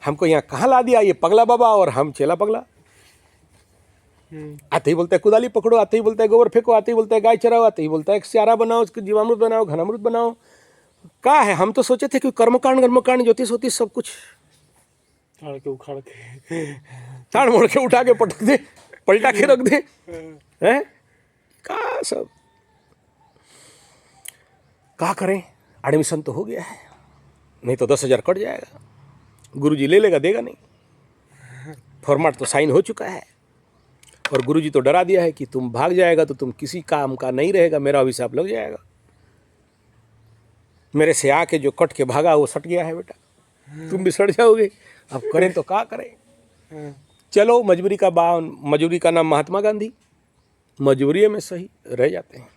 हमको यहाँ कहाँ ला दिया ये पगला बाबा और हम चेला पगला। आते ही बोलता है कुदाली पकड़ो, आते ही बोलता है गोबर फेंको, आते ही बोलता है गाय चराओ, आते ही बोलता है चारा बनाओ, उसके जीवामृत बनाओ, घनामृत बनाओ। क्या है, हम तो सोचे थे कि कर्मकांड ज्योतिष होती सब कुछ ताड़ के उखाड़ के ताड़ मोड़ के उठा के पटक दे, पलटा के रख दे, हैं का सब क्या करें। एडमिशन तो हो गया है, नहीं तो 10,000 कट जाएगा, गुरुजी ले लेगा, देगा नहीं। फॉर्मेट तो साइन हो चुका है और गुरुजी तो डरा दिया है कि तुम भाग जाएगा तो तुम किसी काम का नहीं रहेगा, मेरा अभिशाप लग जाएगा। मेरे से आके जो कट के भागा वो सट गया है बेटा, तुम भी सड़ जाओगे। अब करें तो क्या करें। चलो मजबूरी का नाम महात्मा गांधी, मजबूरी में सही रह जाते हैं।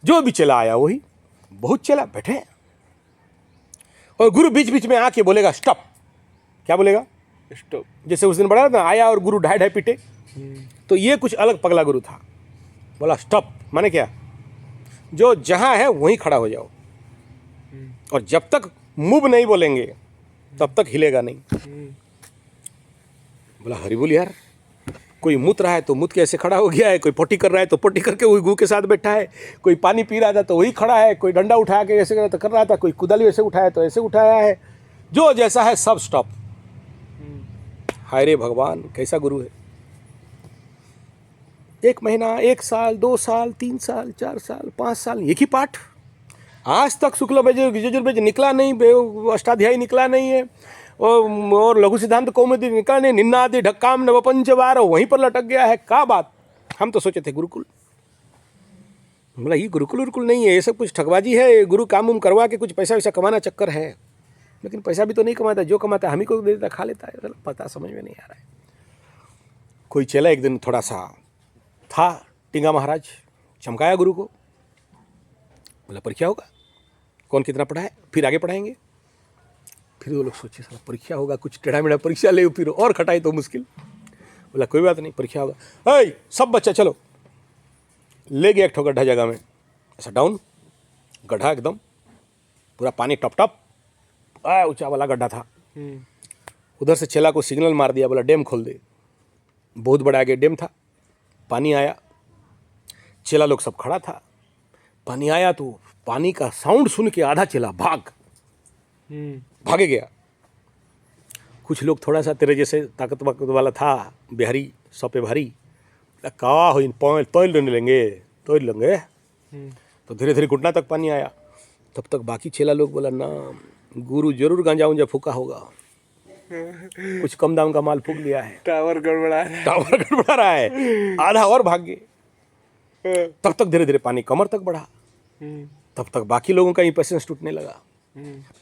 जो भी चला आया वही, बहुत चला बैठे और गुरु बीच बीच में आके बोलेगा स्टॉप। क्या बोलेगा? स्टॉप। जैसे उस दिन बड़ा था आया और गुरु ढाई पीटे, तो ये कुछ अलग पगला गुरु था। बोला स्टॉप माने क्या, जो जहां है वहीं खड़ा हो जाओ और जब तक मूव नहीं बोलेंगे तब तक हिलेगा नहीं। बोला हरि बोल यार, कोई मुत रहा है तो मुत के ऐसे खड़ा हो गया है, कोई पोटी कर रहा है तो पोटी करके वही गू के साथ बैठा है, कोई पानी पी रहा था तो वही खड़ा है, कोई डंडा उठा के ऐसे कर रहा था, कोई कुदाली ऐसे उठाया तो ऐसे उठाया है, जो जैसा है सब स्टॉप। हाय रे भगवान, कैसा गुरु है। 1 महीना, 1 साल, 2 साल, 3 साल, 4 साल, 5 साल, एक ही पाठ। आज तक शुक्ल यजुर्वेद निकला नहीं, अष्टाध्यायी निकला नहीं है और लघु सिद्धांत कौमुदी निकला नहीं, निन्नादि ढक्काम नवपंचवार वहीं पर लटक गया है। क्या बात, हम तो सोचे थे गुरुकुल। बोला ये गुरुकुल नहीं है, ये सब कुछ ठगबाजी है, गुरु काम उम करवा के कुछ पैसा वैसा कमाना चक्कर है। लेकिन पैसा भी तो नहीं कमाता, जो कमाता हम ही को दे देता, खा लेता है। पता समझ में नहीं आ रहा है। कोई चला एक दिन थोड़ा सा था टिंगा महाराज, चमकाया गुरु को। बोला परीक्षा होगा, कौन कितना पढ़ा है, फिर आगे पढ़ाएंगे। फिर वो लोग सोचे साला परीक्षा होगा, कुछ टेढ़ा मेढ़ा परीक्षा ले, फिर और खटाई तो मुश्किल। बोला कोई बात नहीं, परीक्षा होगा। ऐ सब बच्चा चलो, ले गया एक ठो गड्ढा जगह में, ऐसा डाउन गड्ढा, एकदम पूरा पानी टप टप, ऊंचा वाला गड्ढा था। उधर से चेला को सिग्नल मार दिया, बोला डैम खोल दे। बहुत बड़ा आगे डैम था, पानी आया, चेला लोग सब खड़ा था। पानी आया तो पानी का साउंड सुन के आधा चेला भागे गया। कुछ लोग थोड़ा सा तेरे जैसे ताकत वाला था, बिहारी सौपे भारी, का हो तोल लेंगे। तो धीरे धीरे घुटना तक पानी आया। तब तक बाकी चेला लोग बोला ना, गुरु जरूर गांजा उंजा फूका होगा, कुछ कम दाम का माल फूक लिया है, टावर गड़बड़ा रहा है। आधा और भाग गए। तब तक धीरे धीरे पानी कमर तक बढ़ा। तब तक बाकी लोगों का इंपेशेंस टूटने लगा।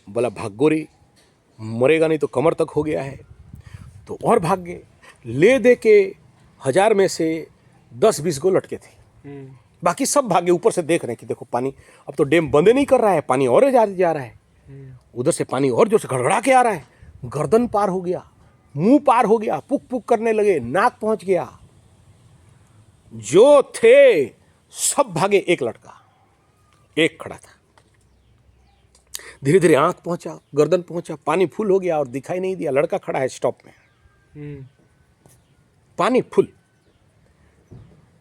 बोला भागो रे, मरेगा नहीं तो कमर तक हो गया है। तो और भाग गए। ले दे के 1000 में से 10-20 गो लटके थे, बाकी सब भागे। ऊपर से देख रहे हैं कि देखो पानी अब तो डैम बंद नहीं कर रहा है, पानी और जा रहा है। उधर से पानी और जोर से गड़गड़ा के आ रहा है। गर्दन पार हो गया, मुंह पार हो गया, पुक पुक करने लगे, नाक पहुंच गया। जो थे सब भागे, एक लटका, एक खड़ा था। धीरे धीरे आंख पहुंचा, गर्दन पहुंचा, पानी फुल हो गया और दिखाई नहीं दिया। लड़का खड़ा है स्टॉप में, पानी फुल।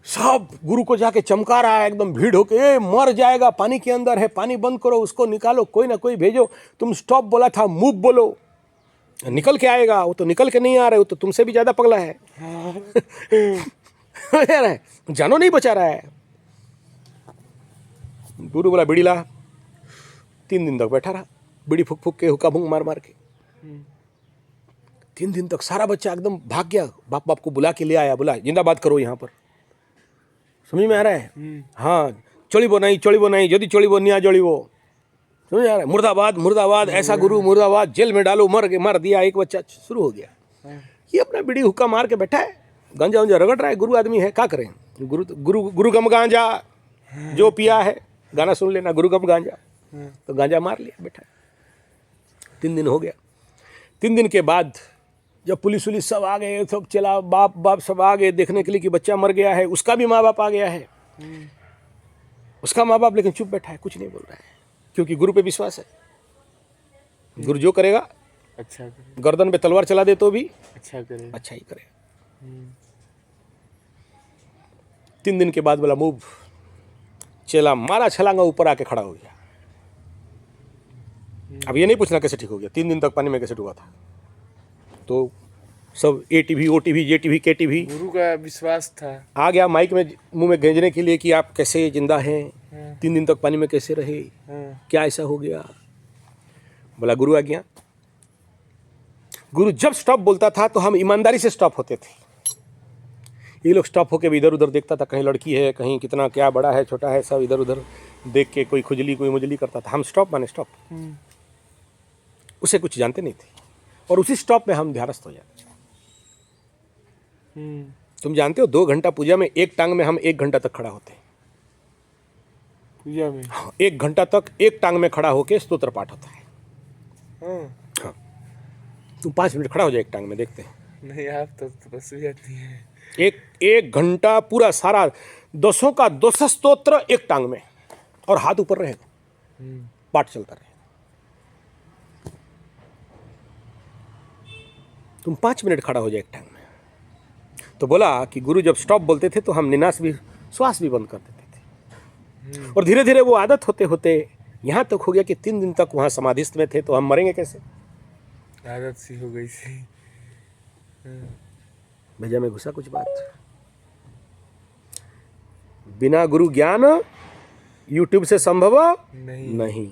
सब गुरु को जाके चमका रहा है, एकदम भीड़ होके, ए मर जाएगा, पानी के अंदर है, पानी बंद करो, उसको निकालो, कोई ना कोई भेजो। तुम स्टॉप बोला था, मूव बोलो, निकल के आएगा। वो तो निकल के नहीं आ रहा है, वो तो तुमसे भी ज्यादा पगला है। यार है, जानो नहीं बचा रहा है। गुरु बोला बीड़ी ला। 3 दिन तक बैठा रहा, बीड़ी फूक फूक के, हुक्का भूंग मार मार के। 3 दिन तक सारा बच्चा एकदम भाग गया, बाप बाप को बुला के ले आया, बोला जिंदाबाद करो यहाँ पर। समझ में आ रहा है? हाँ, चलिबो नहीं यदि चलिबो निया जलिबो। समझ आ रहा है? मुर्दाबाद मुर्दाबाद, ऐसा गुरु मुर्दाबाद, जेल में डालो, मार दिया एक बच्चा। शुरू हो गया। ये अपना बीड़ी हुक्का मार के बैठा है, गांजा उंजा रगड़ रहा है। गुरु आदमी है, क्या करें? गुरु गम गांजा जो पिया है, गाना सुन लेना, गुरु गम गांजा। तो गांजा मार लिया, बैठा। 3 दिन हो गया। 3 दिन के बाद जब पुलिस उलिस सब आ गए, सब चला, बाप सब आ गए देखने के लिए कि बच्चा मर गया है। उसका भी माँ बाप आ गया है, उसका माँ बाप, लेकिन चुप बैठा है, कुछ नहीं बोल रहा है, क्योंकि गुरु पे विश्वास है। गुरु जो करेगा अच्छा करे, गर्दन पे तलवार चला दे तो भी अच्छा ही करेगा। 3 दिन के बाद बोला मूव। चला, मारा छलांगा, ऊपर आके खड़ा हो गया। अब ये नहीं पूछना कैसे ठीक हो गया, 3 दिन तक पानी में कैसे डूबा था। तो सब ATV OTV JTV KTV गुरु का विश्वास था। आ गया माइक में, मुंह में भेजने के लिए कि आप कैसे जिंदा हैं, 3 दिन तक पानी में कैसे रहे, क्या ऐसा हो गया। बोला गुरु आ गया। गुरु जब स्टॉप बोलता था तो हम ईमानदारी से स्टॉप होते थे। ये लोग स्टॉप होके भी इधर उधर देखता था, कहीं लड़की है, कहीं कितना क्या बड़ा है छोटा है, सब इधर उधर देख के कोई खुजली कोई मुजली करता था। हम स्टॉप माने स्टॉप, उसे कुछ जानते नहीं थे, और उसी स्टॉप में हम ध्यानस्थ हो जाते। तुम जानते हो 2 घंटा पूजा में एक टांग में हम 1 घंटा तक खड़ा होते हैं। पूजा में 1 घंटा तक एक टांग में खड़ा होके स्तोत्र पाठ होता है। हाँ, तुम 5 मिनट खड़ा हो जाए एक टांग में, देखते हैं। नहीं, आप तो बस भी जाती है। एक घंटा पूरा सारा 200 का 200 स्तोत्र एक टांग में, और हाथ ऊपर रहेगा, पाठ चलता रहे। तुम 5 मिनट खड़ा हो जाए एक टांग में। तो बोला कि गुरु जब स्टॉप बोलते थे तो हम निनास भी, श्वास भी बंद कर देते थे। और धीरे धीरे वो आदत होते होते यहाँ तक हो गया कि 3 दिन तक वहाँ समाधिस्थ में थे। तो हम मरेंगे कैसे? आदत सी हो गई सी। भैया में घुसा कुछ बात। बिना गुरु ज्ञान YouTube से संभव नहीं।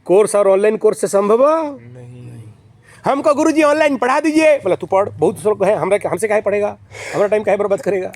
कोर्स और ऑनलाइन कोर्स से संभव नहीं। हमको गुरुजी ऑनलाइन पढ़ा दीजिए। बोला तू पढ़, बहुत लोग है, हमसे काहे पढ़ेगा, हमारा टाइम काहे बर्बाद करेगा।